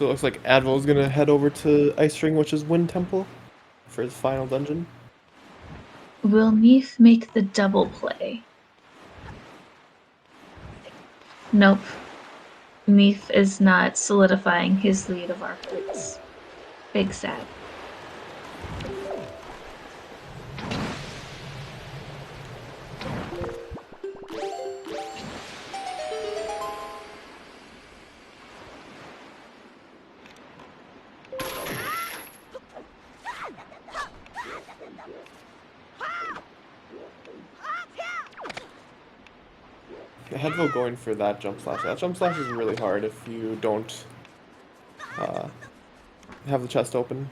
So it looks like Advil's gonna head over to Ice Ring, which is Wind Temple, for his final dungeon. Will neefe make the double play? Nope. neefe is not solidifying his lead of our hearts. Big sad. Advil going for that jump slash. That jump slash is really hard if you don't have the chest open.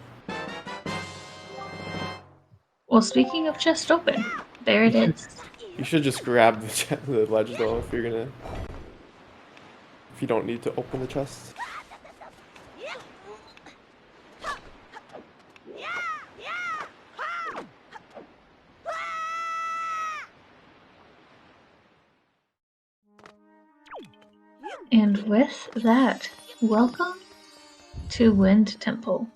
Well, speaking of chest open, there it is. You should just grab the ledge though if you're gonna. If you don't need to open the chest. And with that, welcome to Wind Temple.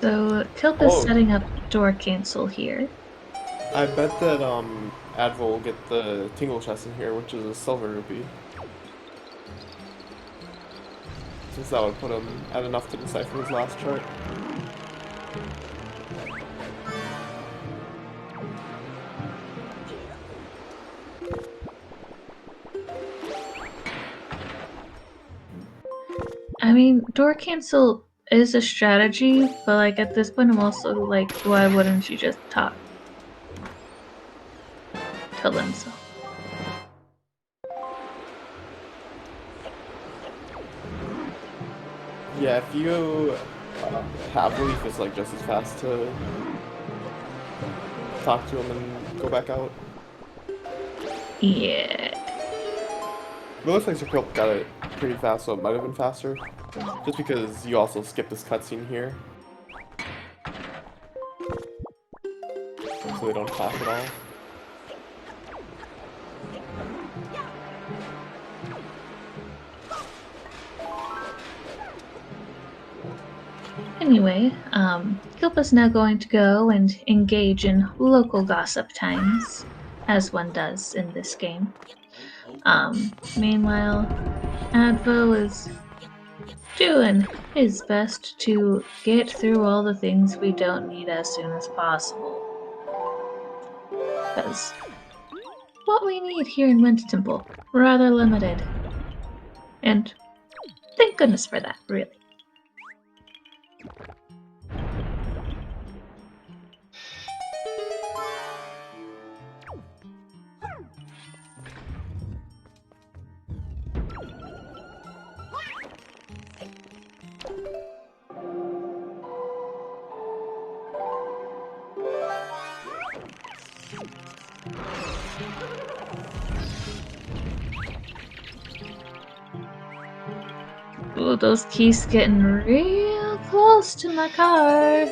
So Kilp is setting up door cancel here. I bet that Advil will get the tingle chest in here, which is a silver rupee. Since that would put him at enough to decipher his last chart. I mean, door cancel is a strategy, but like at this point I'm also like, why wouldn't you just talk? Tell them so. Yeah, if you have leaf, it's like just as fast to talk to him and go back out. Yeah. But it looks like Sir Kilp got it pretty fast, so it might have been faster. Just because you also skip this cutscene here. So they don't talk at all. Anyway, Kilp is now going to go and engage in local gossip times, as one does in this game. Meanwhile, Advo is doing his best to get through all the things we don't need as soon as possible. Because what we need here in Wind Temple, rather limited. And thank goodness for that, really. Ooh, those keys getting real close to my car.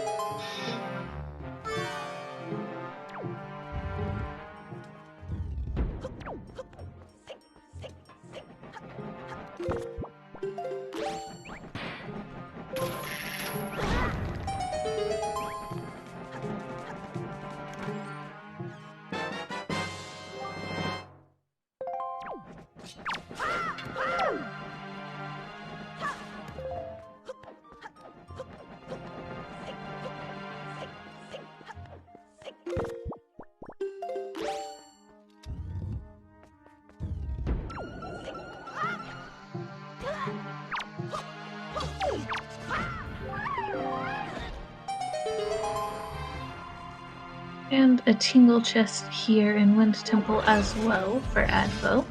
And a tingle chest here in Wind Temple as well for Advo.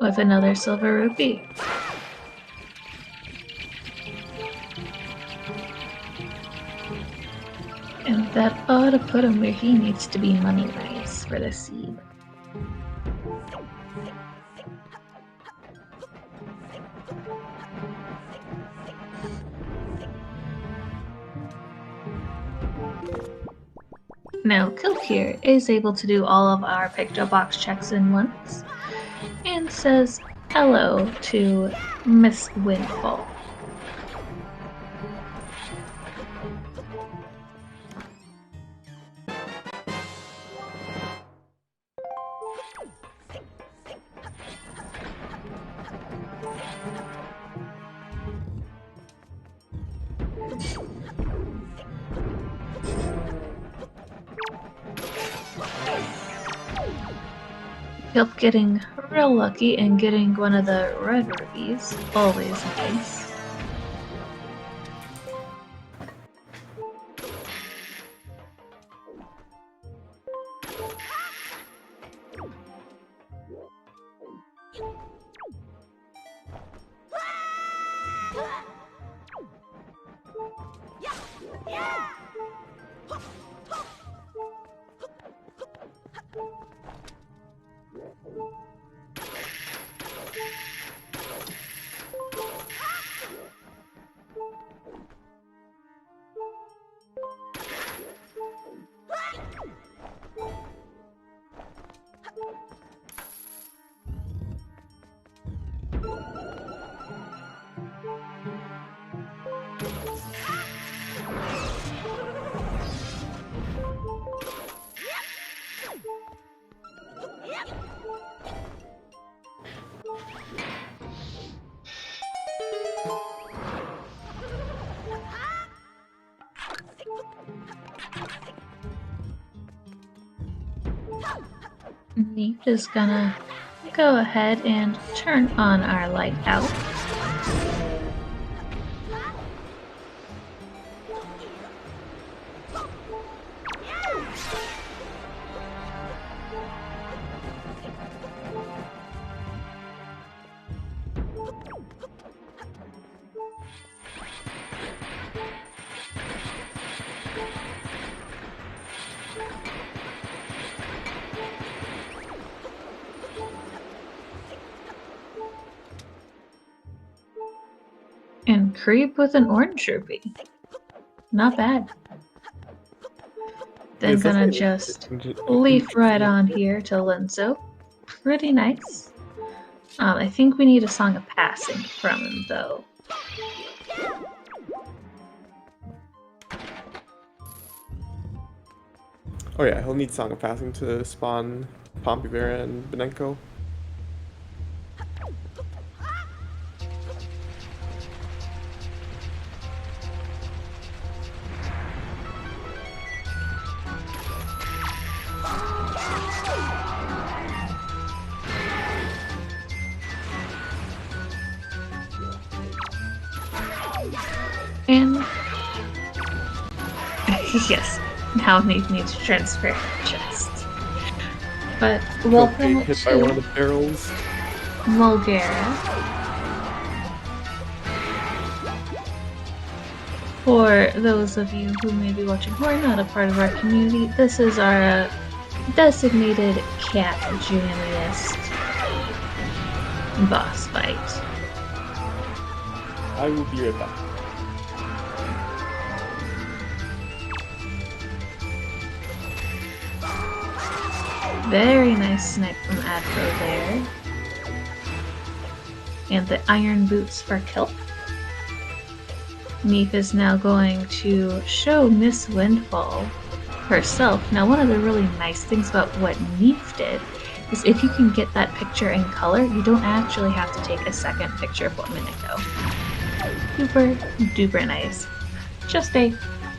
With another silver rupee. That ought to put him where he needs to be money-wise for the seed. Now, Kilp here is able to do all of our picture box checks in once, and says hello to Miss Windfall. Kilp getting real lucky and getting one of the red rubies, always nice. Neefe is gonna go ahead and turn on our light out. And creep with an orange rupee. Not bad. Then gonna just leaf right on here to Linzo. Pretty nice. I think we need a Song of Passing from him though. Oh yeah, he'll need Song of Passing to spawn Pompey and Benenko. And yes, now Neefe needs to transfer chest. But welcome hit to by one of the barrels. Mulgara. For those of you who may be watching who are not a part of our community, this is our designated cat jammiest boss fight. I will be right back. Very nice snipe from Adro there. And the iron boots for Kilp. Neefe is now going to show Miss Windfall herself. Now, one of the really nice things about what Neefe did is if you can get that picture in color, you don't actually have to take a second picture of 1 minute ago. Super duper nice. Just a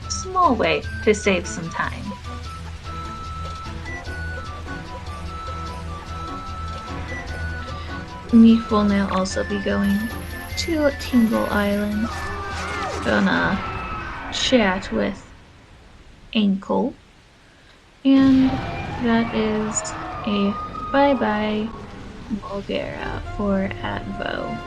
small way to save some time. Neefe will now also be going to Tingle Island. Gonna chat with Ankle. And that is a bye-bye Mulgara for Advo.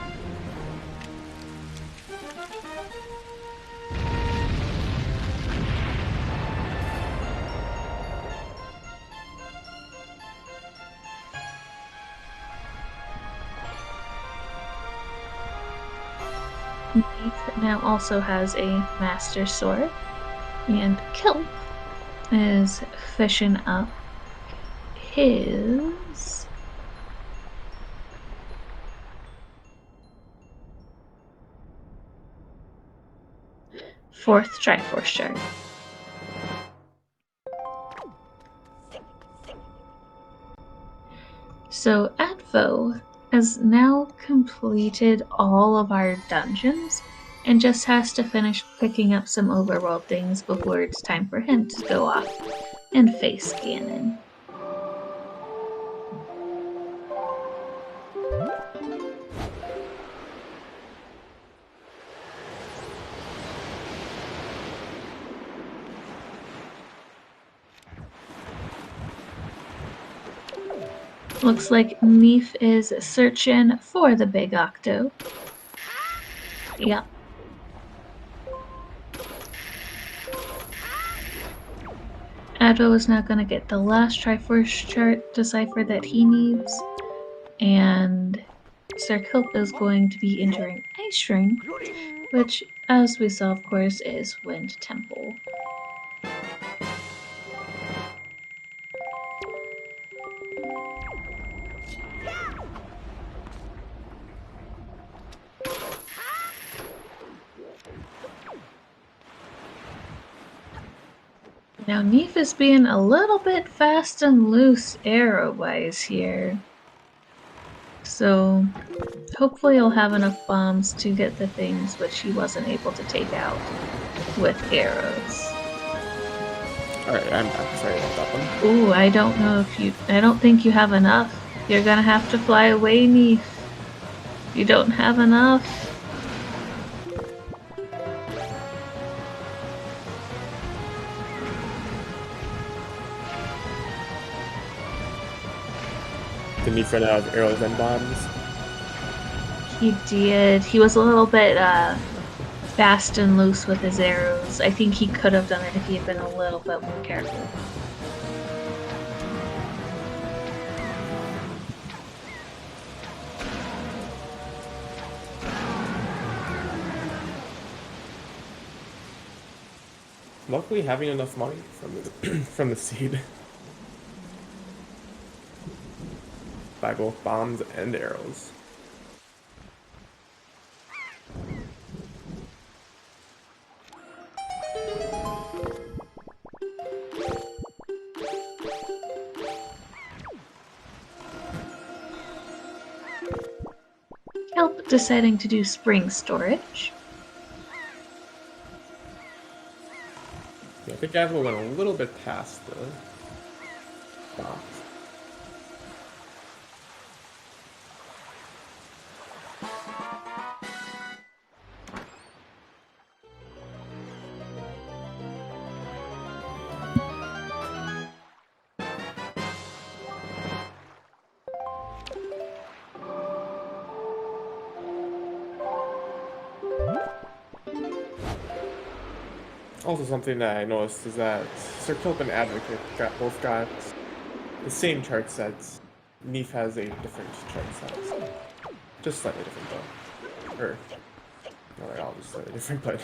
Neefe now also has a Master Sword, and Kilp is fishing up his fourth Triforce shard. So Advo has now completed all of our dungeons and just has to finish picking up some overworld things before it's time for him to go off and face Ganon. Looks like Neefe is searching for the big octo. Yep. Advo is now going to get the last Triforce chart decipher that he needs, and Sir Kilp is going to be entering Ice Ring, which, as we saw, of course, is Wind Temple. Now, Neefe is being a little bit fast and loose arrow-wise here. So, hopefully he'll have enough bombs to get the things which he wasn't able to take out with arrows. Alright, I'm sorry about that one. Ooh, I don't think you have enough. You're gonna have to fly away, Neefe. You don't have enough. Didn't he run out of arrows and bombs? He did. He was a little bit fast and loose with his arrows. I think he could have done it if he had been a little bit more careful. Luckily, having enough money from the from the seed. Buy both bombs and arrows. Kelp deciding to do spring storage. Yeah, I think Advo went a little bit past the bombs. Also, something that I noticed is that Sir Kilp and Advocate both got the same chart sets. Neefe has a different chart set. Just slightly different, though. Or, no, they're all just slightly different, but...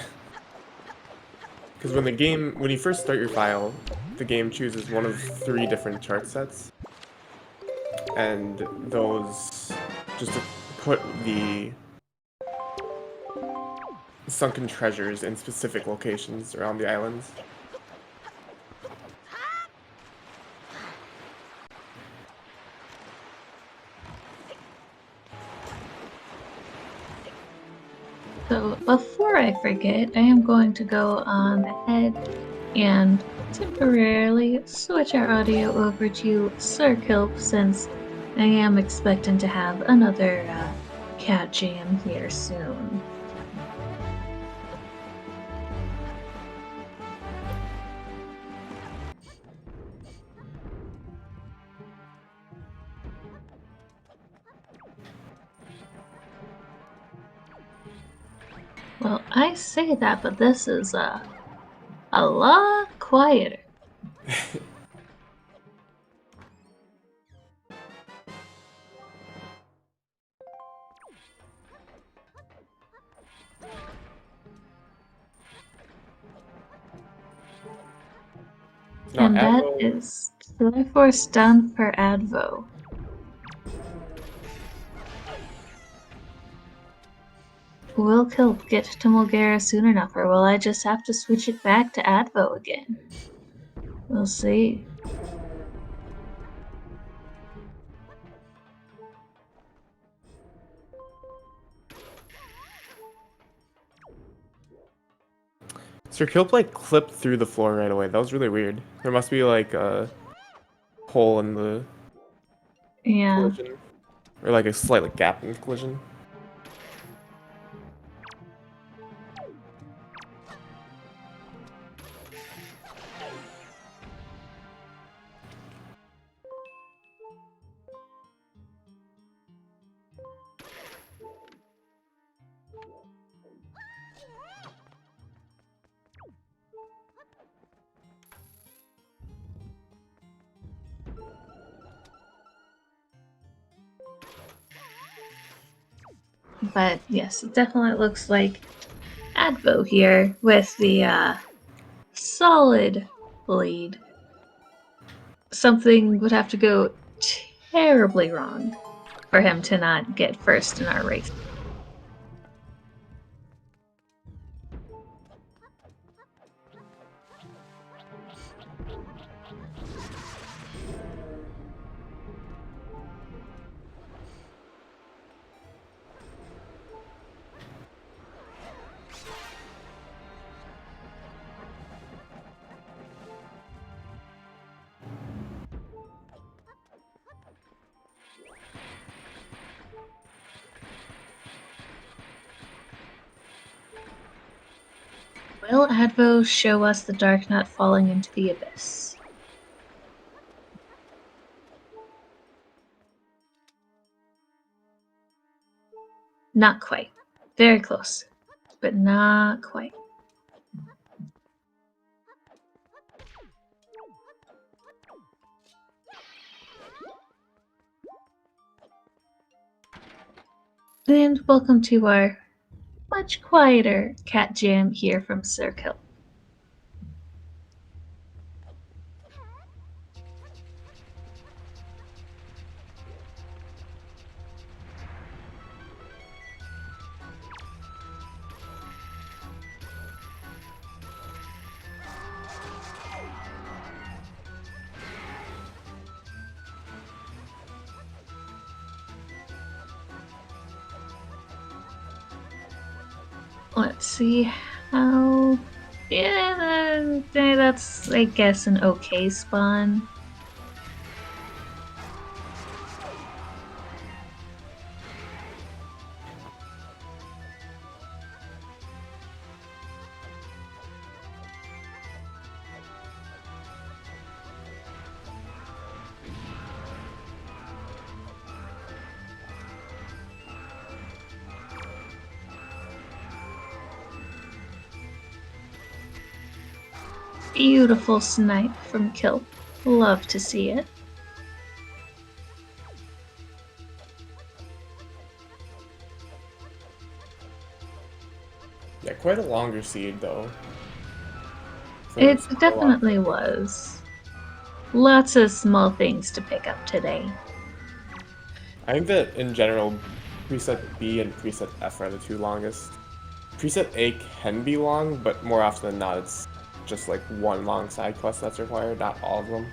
Because when you first start your file, the game chooses one of 3 different chart sets. And those, just to put the sunken treasures in specific locations around the islands. So before I forget, I am going to go on ahead and temporarily switch our audio over to Sir Kilp, since I am expecting to have another cat jam here soon. Well, I say that, but this is a lot quieter. No, And that Advo. is Triforce done for Advo. Will Kilp get to Mulgara soon enough, or will I just have to switch it back to Advo again? We'll see. Sir Kilp like clipped through the floor right away. That was really weird. There must be like a hole in the Yeah. collision, or like a slight like, gap in the collision. But yes, it definitely looks like Advo here with the solid lead. Something would have to go terribly wrong for him to not get first in our race. Will Advo show us the dark not falling into the abyss? Not quite. Very close, but not quite. And welcome to our much quieter cat jam here from Sir Kilp. Let's see how. Yeah, that's, I guess, an okay spawn. Beautiful snipe from Kilp. Love to see it. Yeah, quite a longer seed though. It definitely was. Lots of small things to pick up today. I think that in general, preset B and preset F are the two longest. Preset A can be long, but more often than not, it's just like one long side quest that's required, not all of them.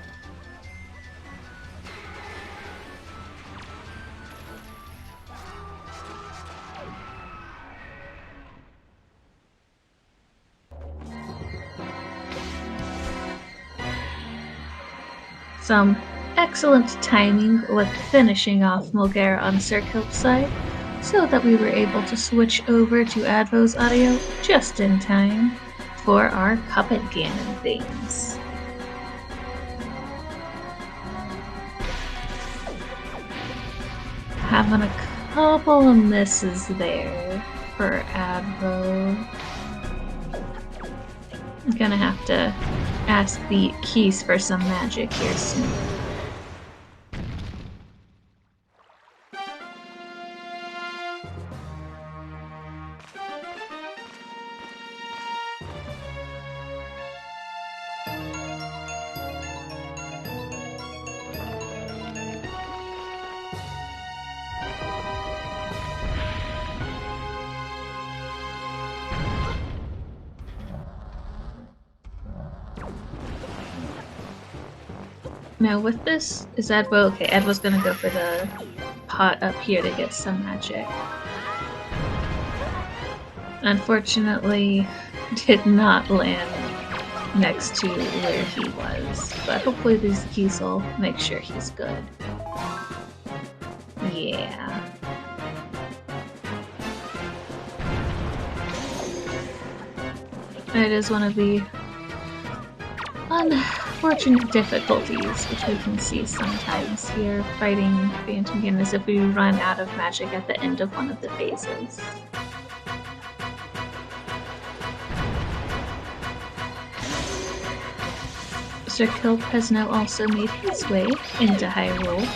Some excellent timing with finishing off Mulgara on Sir Kilp's side, so that we were able to switch over to Advo's audio just in time for our Puppet Ganon themes. Having a couple of misses there for Advo. I'm gonna have to ask the keys for some magic here soon. Now with this, is Advo okay? Advo's gonna go for the pot up here to get some magic. Unfortunately, did not land next to where he was, but hopefully these keys will make sure he's good. Yeah. It is one of the unfortunate difficulties which we can see sometimes here fighting Phantom Gain is if we run out of magic at the end of one of the phases. Sir Kilp has now also made his way into Hyrule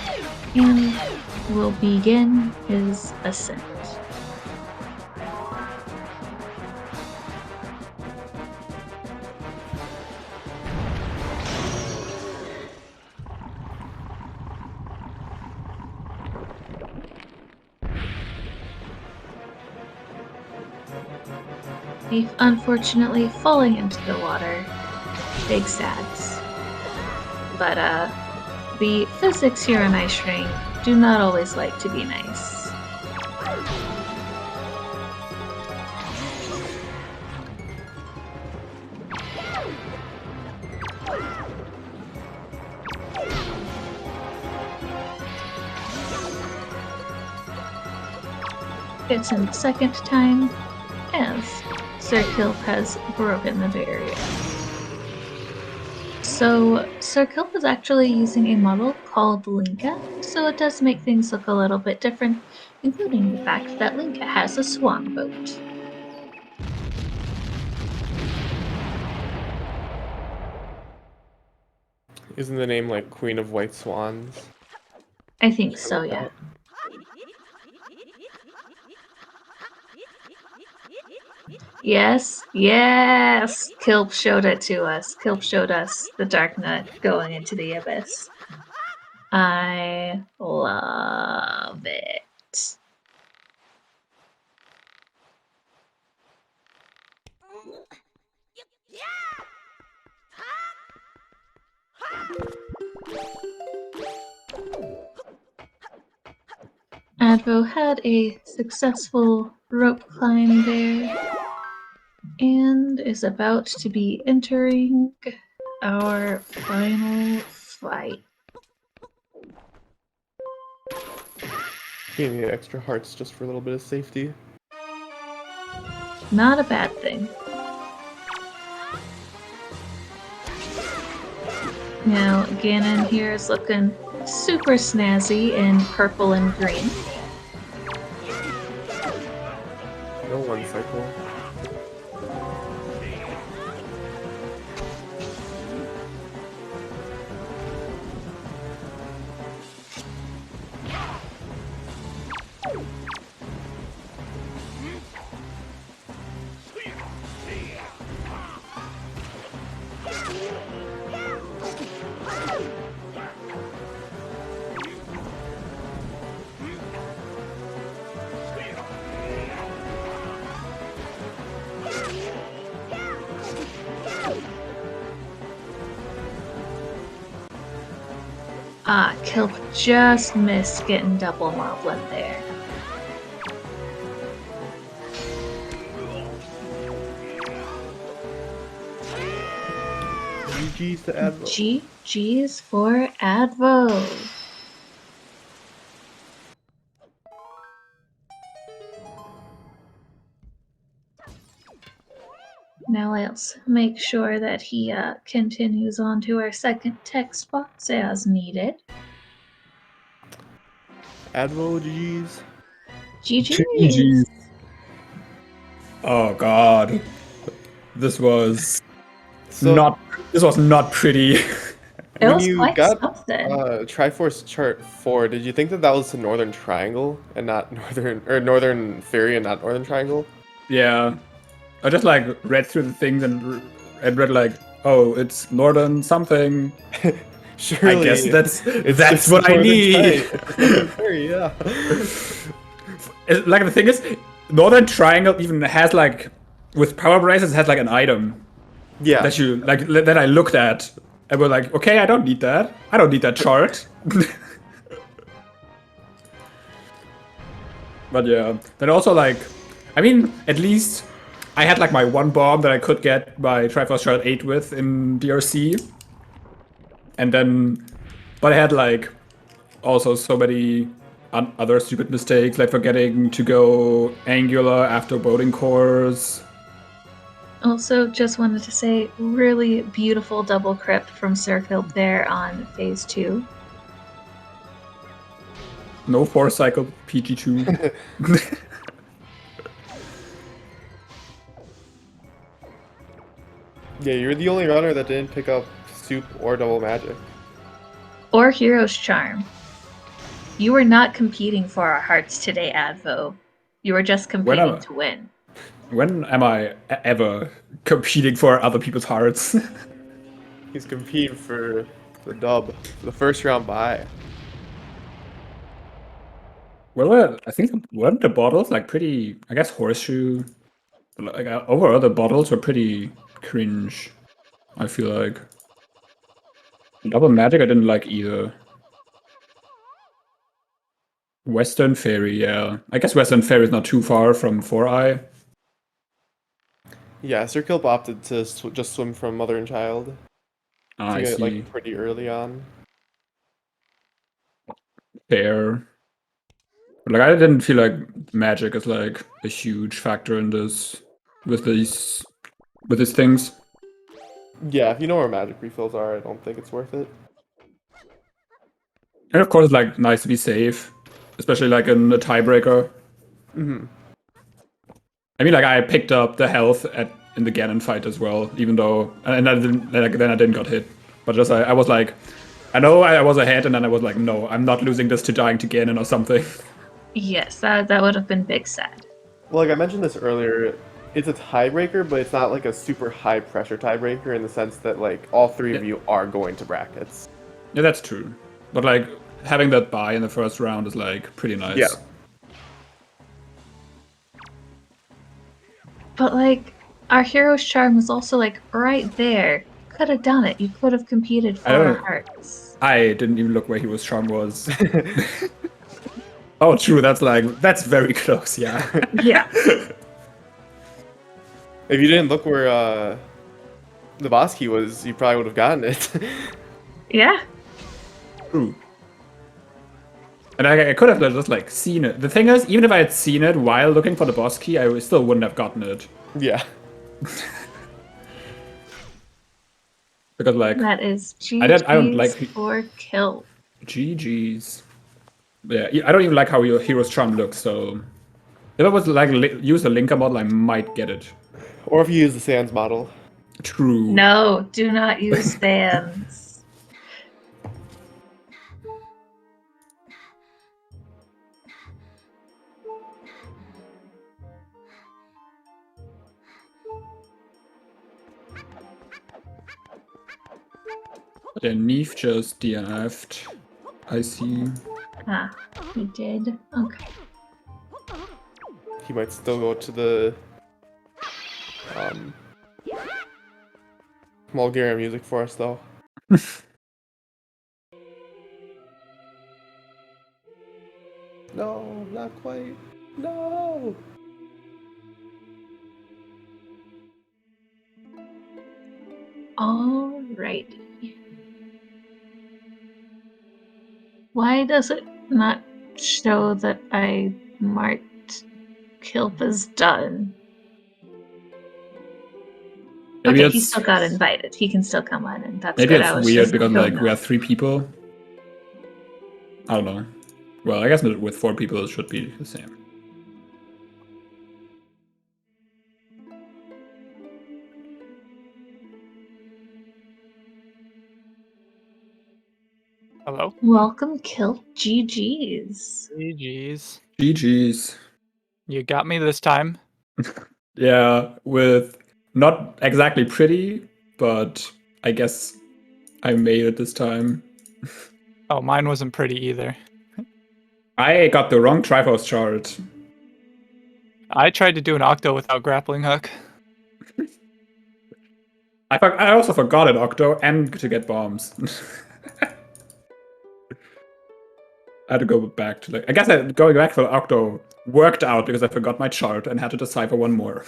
and will begin his ascent. Neefe unfortunately falling into the water. Big sads. But the physics here in Ice Ring do not always like to be nice. It's in the second time, as Sir Kilp has broken the barrier. So, Sir Kilp is actually using a model called Linka, so it does make things look a little bit different, including the fact that Linka has a swan boat. Isn't the name like Queen of White Swans? I think so, yeah. Yes, yes! Kilp showed it to us. Kilp showed us the Dark Nut going into the abyss. I love it. Advo had a successful rope climb there and is about to be entering our final fight. You need extra hearts just for a little bit of safety. Not a bad thing. Now, Ganon here is looking super snazzy in purple and green. No one cycle. Ah, Kilp just missed getting double Moblin there. GG's to Advo. GG's for Advo. Now let's make sure that he continues on to our second text box as needed. Advo, GG's. GG's. Oh god. This was So, not pretty. It when was you quite got something. Triforce Chart 4, did you think that that was the Northern Triangle and not Northern Fairy and not Northern Triangle? Yeah. I just like read through the things and read like, oh, it's northern something. Surely, I guess that's just what I Northern need. Northern Fairy, yeah. Like the thing is, Northern Triangle even has like with power braces has like an item Yeah. that you like that I looked at And we're like, okay, I don't need that. I don't need that chart. But yeah, then also like, I mean, at least I had like my one bomb that I could get my Triforce Shard 8 with in DRC. And then, but I had like also so many other stupid mistakes, like forgetting to go angular after boating cores. Also, just wanted to say, really beautiful double crypt from Sir Kilp there on phase 2. No 4-cycle PG2. Yeah, you're the only runner that didn't pick up soup or double magic. Or Hero's Charm. You were not competing for our hearts today, Advo. You were just competing to win. When am I ever competing for other people's hearts? He's competing for the dub, for the first round bye. Well, I think weren't the bottles like pretty? I guess horseshoe. Like overall, the bottles were pretty cringe. I feel like double magic I didn't like either. Western Fairy, yeah. I guess Western Fairy is not too far from 4i. Yeah, Sir Kilp opted to just swim from mother and child. I To see. get like pretty early on. Fair. But like I didn't feel like magic is like a huge factor in this with these things. Yeah, if you know where magic refills are, I don't think it's worth it. And of course, it's like nice to be safe, especially like in a tiebreaker. Mm-hmm. I mean, like I picked up the health in the Ganon fight as well, even though and I didn't then I didn't got hit, but just I was like, I know I was ahead, and then I was like, no, I'm not losing this to dying to Ganon or something. Yes, that would have been big sad. Well, like I mentioned this earlier, it's a tiebreaker, but it's not like a super high pressure tiebreaker in the sense that like all three of you are going to brackets. Yeah, that's true. But like having that bye in the first round is like pretty nice. Yeah. But like, our Hero's Charm was also like right there. Could have done it. You could have competed for our hearts. I didn't even look where Hero's Charm was. Oh, true. That's very close. Yeah. Yeah. If you didn't look where the boss key was, you probably would have gotten it. Yeah. True. And I could have just like seen it. The thing is, even if I had seen it while looking for the boss key, I still wouldn't have gotten it. Yeah. Because like that is GG's I don't like for Kilp. GG's. Yeah, I don't even like how your Hero's Charm looks. So if I was like use the linker model, I might get it. Or if you use the Sans model. True. No, do not use fans. The neefe just DNF'd. I see. Ah, he did. Okay. He might still go to the Bulgarian music for us though. No, not quite. No. Alrighty. Why does it not show that I marked Kilp as done? Maybe okay, he still got invited. He can still come on, and that's maybe good. it's I was weird just because like we filling have 3 people. I don't know. Well, I guess with 4 people it should be the same. Hello? Welcome, Kilp. GG's. GG's. GG's. You got me this time. Yeah, with not exactly pretty, but I guess I made it this time. Oh, mine wasn't pretty either. I got the wrong Triforce chart. I tried to do an octo without grappling hook. I also forgot it, Octo, and to get bombs. I had to go back to I guess going back for Octo worked out because I forgot my chart and had to decipher one more.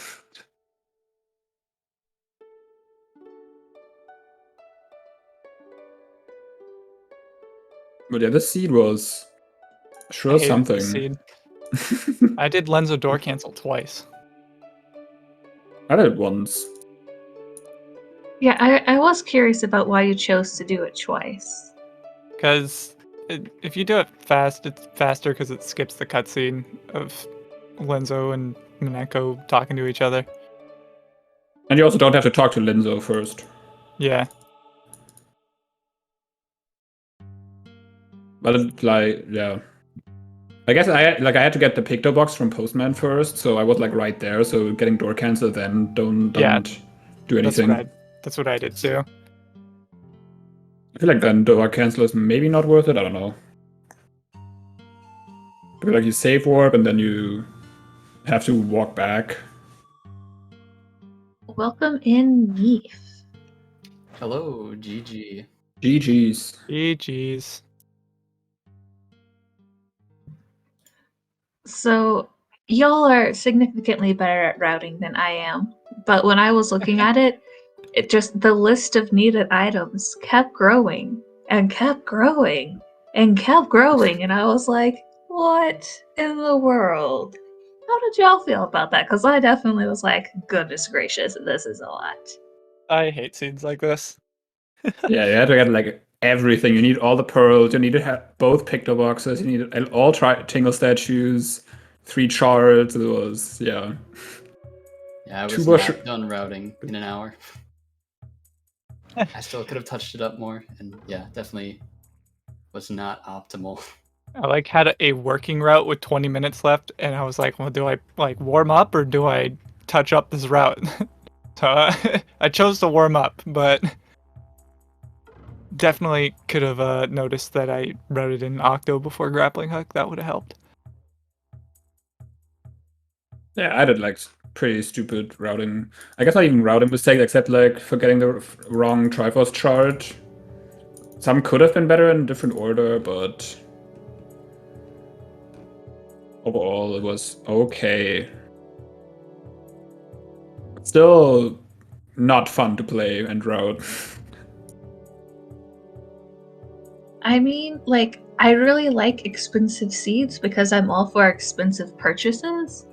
But yeah, this seed was sure I hated something. this seed. I did Lenzo door cancel twice. I did it once. Yeah, I was curious about why you chose to do it twice. Because if you do it fast, it's faster because it skips the cutscene of Lenzo and Mineko talking to each other. And you also don't have to talk to Linzo first. Yeah. But yeah. I guess I had to get the picto box from Postman first, so I was right there. So getting door cancel then don't do anything. That's what I did too. I feel like then door cancel is maybe not worth it. I don't know. Because you save warp and then you have to walk back. Welcome in, neefe. Hello, GG. GG's. GG's. So, y'all are significantly better at routing than I am. But when I was looking at it, the list of needed items kept growing and kept growing and kept growing. And I was like, what in the world? How did y'all feel about that? Because I definitely was like, goodness gracious, this is a lot. I hate scenes like this. Yeah, you had to get everything. You need all the pearls. You need to have both picto boxes. You need all tingle statues, 3 charts. It was Yeah, I was not done routing in an hour. I still could have touched it up more, and yeah, definitely was not optimal. I had a working route with 20 minutes left, and I was like, well, do I warm up or do I touch up this route? So I chose to warm up, but definitely could have noticed that I routed in Octo before grappling hook. That would have helped. Yeah, I did pretty stupid routing. I guess not even routing mistakes, except forgetting the wrong Triforce chart. Some could have been better in different order, but overall it was okay. Still not fun to play and route. I mean, I really like expensive seeds because I'm all for expensive purchases.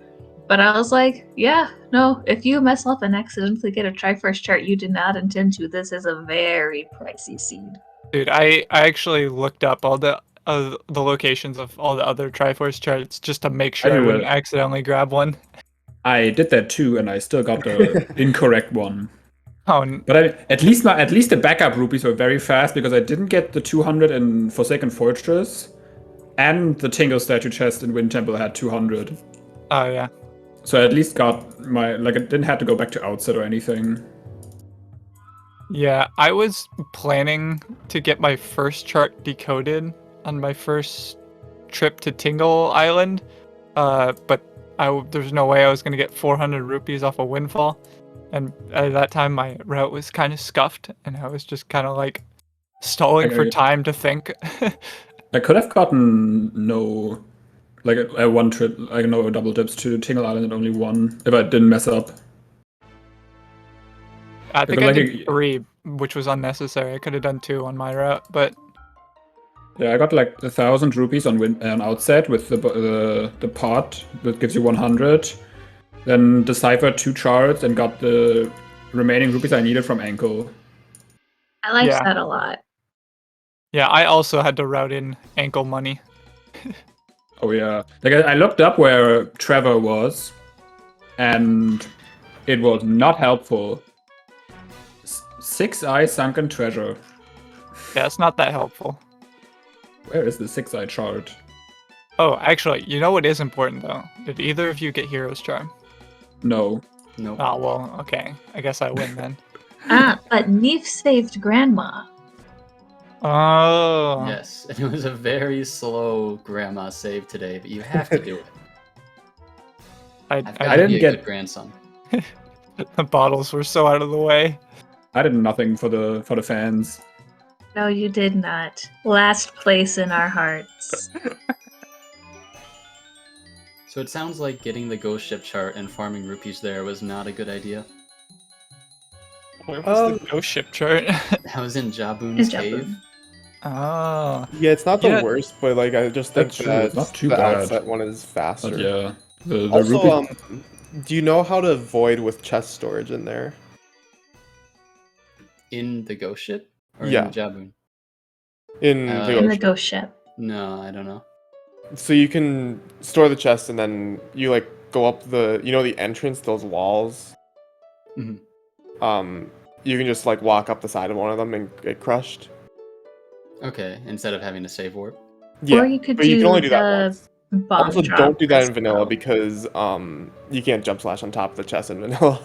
But I was like, yeah, no, if you mess up and accidentally get a Triforce chart you did not intend to, this is a very pricey seed. Dude, I actually looked up all the locations of all the other Triforce charts just to make sure I wouldn't accidentally grab one. I did that too, and I still got the incorrect one. Oh, but at least the backup rupees were very fast because I didn't get the 200 in Forsaken Fortress, and the Tingle Statue chest in Wind Temple had 200. Oh yeah. So I at least got my I didn't have to go back to Outset or anything. Yeah, I was planning to get my first chart decoded on my first trip to Tingle Island, but there's no way I was going to get 400 rupees off a windfall. And at that time, my route was kind of scuffed, and I was just kind of stalling for time to think. I could have gotten no one trip, no double dips to Tingle Island and only one if I didn't mess up. I think I did 3, which was unnecessary. I could have done 2 on my route, but yeah, I got 1,000 rupees on Outset with the pot that gives you 100. Then deciphered 2 charts and got the remaining rupees I needed from Ankle. I liked that a lot. Yeah, I also had to route in Ankle money. Oh yeah, I looked up where Trevor was, and it was not helpful. 6-eye sunken treasure. Yeah, it's not that helpful. Where is the 6-eye chart? Oh, actually, you know what is important though? Did either of you get Hero's Charm? No. Nope. Oh, well, okay. I guess I win then. But neefe saved Grandma. Oh. Yes, and it was a very slow grandma save today, but you have to do it. I didn't get a good grandson. The bottles were so out of the way. I did nothing for the fans. No, you did not. Last place in our hearts. So it sounds like getting the ghost ship chart and farming rupees there was not a good idea. Where was the ghost ship chart? That was in Jaboon's Good job, cave. Boone. Oh. Yeah, it's not the Yeah. worst, but like I just think That's true, that it's not too the bad. outset one is faster. But yeah, the Also, rupee. do you know how to void with chest storage in there? In the ghost ship? Or Yeah. in Jaboon? In Uh, the In the ocean. ghost ship. No, I don't know. So you can store the chest and then you like go up the the entrance, those walls. Mhm. You can just like walk up the side of one of them and get crushed. Okay, instead of having to save warp. Yeah, Or you could but you can do only do that the once. bomb Also, drop don't do that as in vanilla well. because you can't jump slash on top of the chest in vanilla.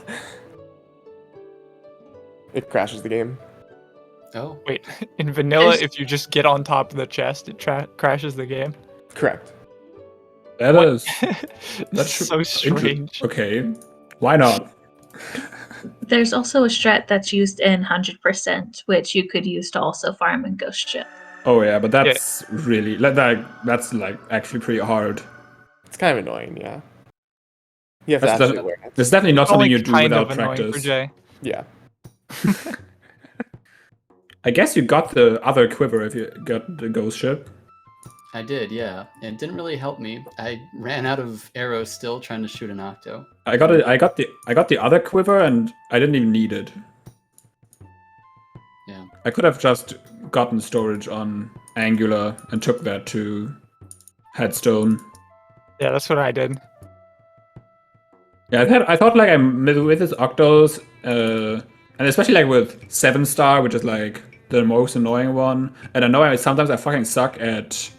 It crashes the game. Oh, Wait, in vanilla, There's- if you just get on top of the chest, it crashes the game. Correct. That What? is That's should- so strange. Okay, why not? There's also a strat that's used in 100%, which you could use to also farm in ghost ship. Oh yeah, but that's really that's like actually pretty hard. It's kind of annoying, yeah. You have to That's actually defi- learn it. It's definitely not It's something only you do kind without of annoying for practice. Jay. Yeah. I guess you got the other quiver if you got the ghost ship. I did, yeah. It didn't really help me. I ran out of arrows still trying to shoot an octo. I got it. I got the other quiver, and I didn't even need it. Yeah. I could have just gotten storage on Angular and took that to Headstone. Yeah, that's what I did. Yeah, I thought like I'm with this Octos, and especially like with 7-star, which is like the most annoying one. And I know sometimes I fucking suck at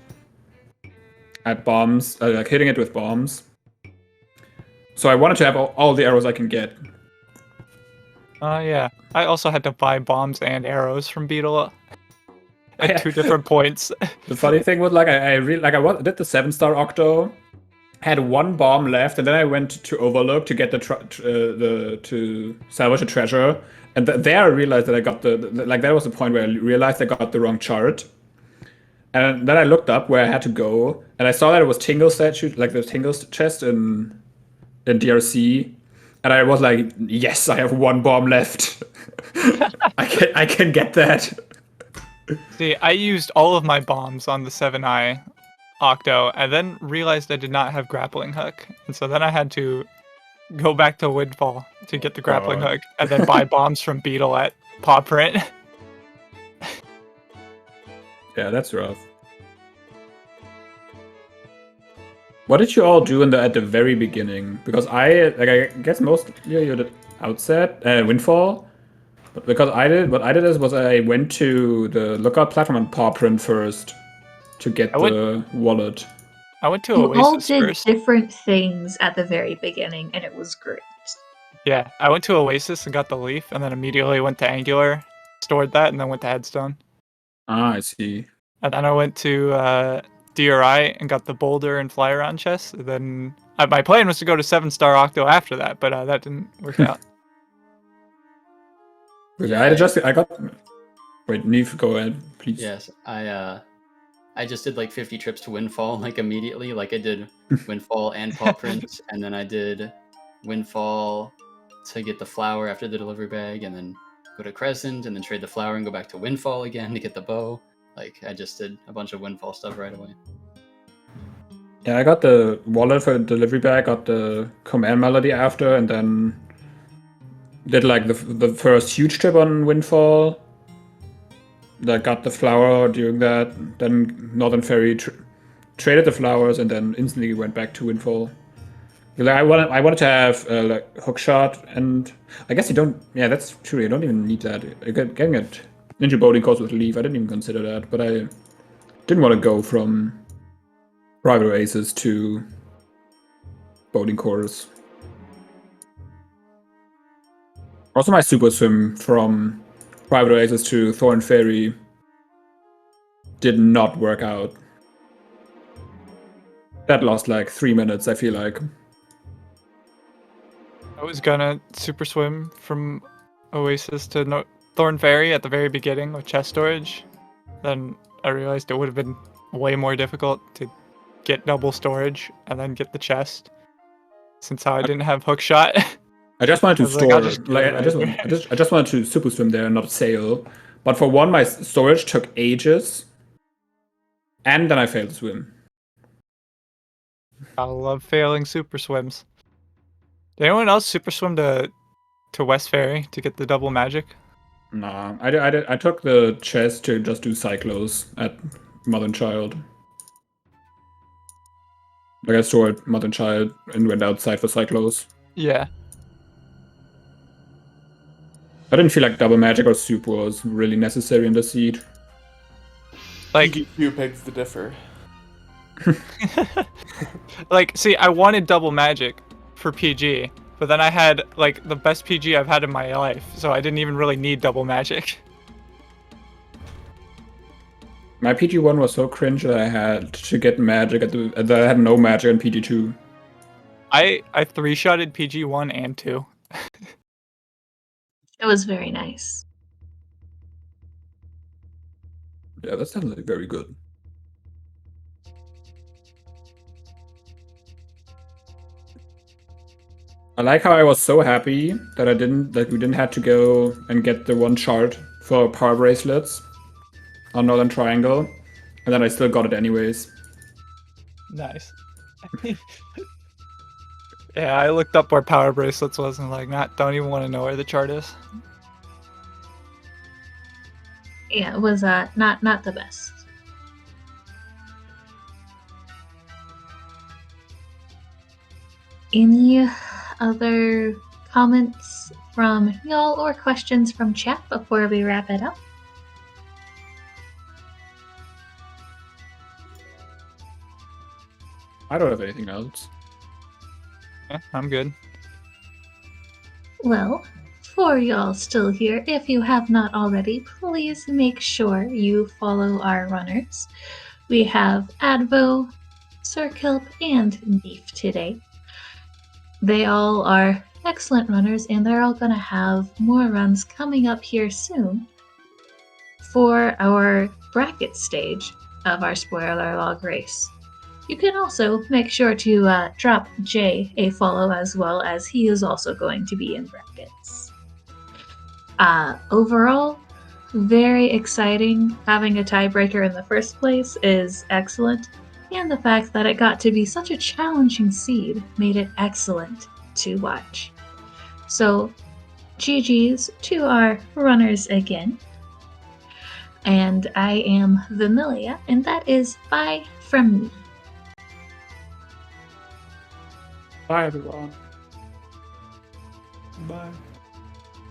bombs, like hitting it with bombs. So I wanted to have all the arrows I can get. Yeah. I also had to buy bombs and arrows from Beetle at 2 different points. The funny thing was like I really like did the 7-star Octo, had one bomb left, and then I went to Overlook to get to salvage a treasure, and there I realized that I got like that was the point where I realized I got the wrong chart. And then I looked up where I had to go, and I saw that it was Tingle statue, like the Tingle chest in DRC, and I was like, yes, I have one bomb left. I can get that. See, I used all of my bombs on the 7i Octo, and then realized I did not have grappling hook. And so then I had to go back to Windfall to get the grappling Oh. hook, and then buy bombs from Beetle at Paw Print. Yeah, that's rough. What did you all do at the very beginning? Because I guess most you did Outset, Windfall. But because what I did was I went to the lookout platform and paw print first to get the wallet. I went to You all Oasis did first. different things at the very beginning, and it was great. Yeah, I went to Oasis and got the leaf, and then immediately went to Angular, stored that, and then went to Headstone. Ah, I see. And then I went to DRI and got the boulder and fly around chest. And then my plan was to go to 7-star Octo after that, but that didn't work out. Yeah, I got. Wait, neefe, go ahead, please. Yes, I just did like 50 trips to Windfall like immediately. Like I did Windfall and Paw Print, and then I did Windfall to get the flower after the delivery bag, and then go to Crescent, and then trade the flower and go back to Windfall again to get the bow. Like I just did a bunch of Windfall stuff right away. Yeah, I got the wallet for the delivery bag, got the command melody after, and then did like the first huge trip on Windfall. That got the flower during that. Then Northern Ferry traded the flowers, and then instantly went back to Windfall. Like I wanted to have like hookshot, and I guess you don't. Yeah, that's true. You don't even need that. Getting it Ninja boating course with leaf, I didn't even consider that, but I didn't want to go from private races to boating course. Also, my super swim from private races to Thorn Ferry did not work out. That lost like 3 minutes, I feel like. I was gonna super swim from Oasis to Thorn Fairy at the very beginning with chest storage, then I realized it would have been way more difficult to get double storage and then get the chest. Since how I didn't have hook shot. I just wanted to I was like, I'll store. just do Like, it right I just wanted to super swim there and not sail. But for one, my storage took ages, and then I failed to swim. I love failing super swims. Did anyone else super swim to West Ferry to get the double magic? Nah, I took the chest to just do cyclos at Mother and Child. Like I stored Mother and Child and went outside for cyclos. Yeah. I didn't feel like double magic or soup was really necessary in the seed. Like, PG2 begs to differ. like, see, I wanted double magic for PG, but then I had, like, the best PG I've had in my life, so I didn't even really need double magic. My PG1 was so cringe that I had to get magic that I had no magic in PG2. I 3-shotted PG1 and 2. It was very nice. Yeah, that sounds like very good. I like how I was so happy that we didn't have to go and get the one chart for power bracelets on Northern Triangle, and then I still got it anyways. Nice. Yeah, I looked up where power bracelets was and like, don't even want to know where the chart is. Yeah, it was not the best. Any other comments from y'all or questions from chat before we wrap it up? I don't have anything else. Yeah, I'm good. Well, for y'all still here, if you have not already, please make sure you follow our runners. We have Advo, Sir Kilp, and neefe today. They all are excellent runners, and they're all going to have more runs coming up here soon for our bracket stage of our spoiler log race. You can also make sure to drop Jay a follow as well, as he is also going to be in brackets. Overall, very exciting. Having a tiebreaker in the first place is excellent, and the fact that it got to be such a challenging seed made it excellent to watch. So, GG's to our runners again. And I am Vamilia, and that is bye from me. Bye, everyone. Bye.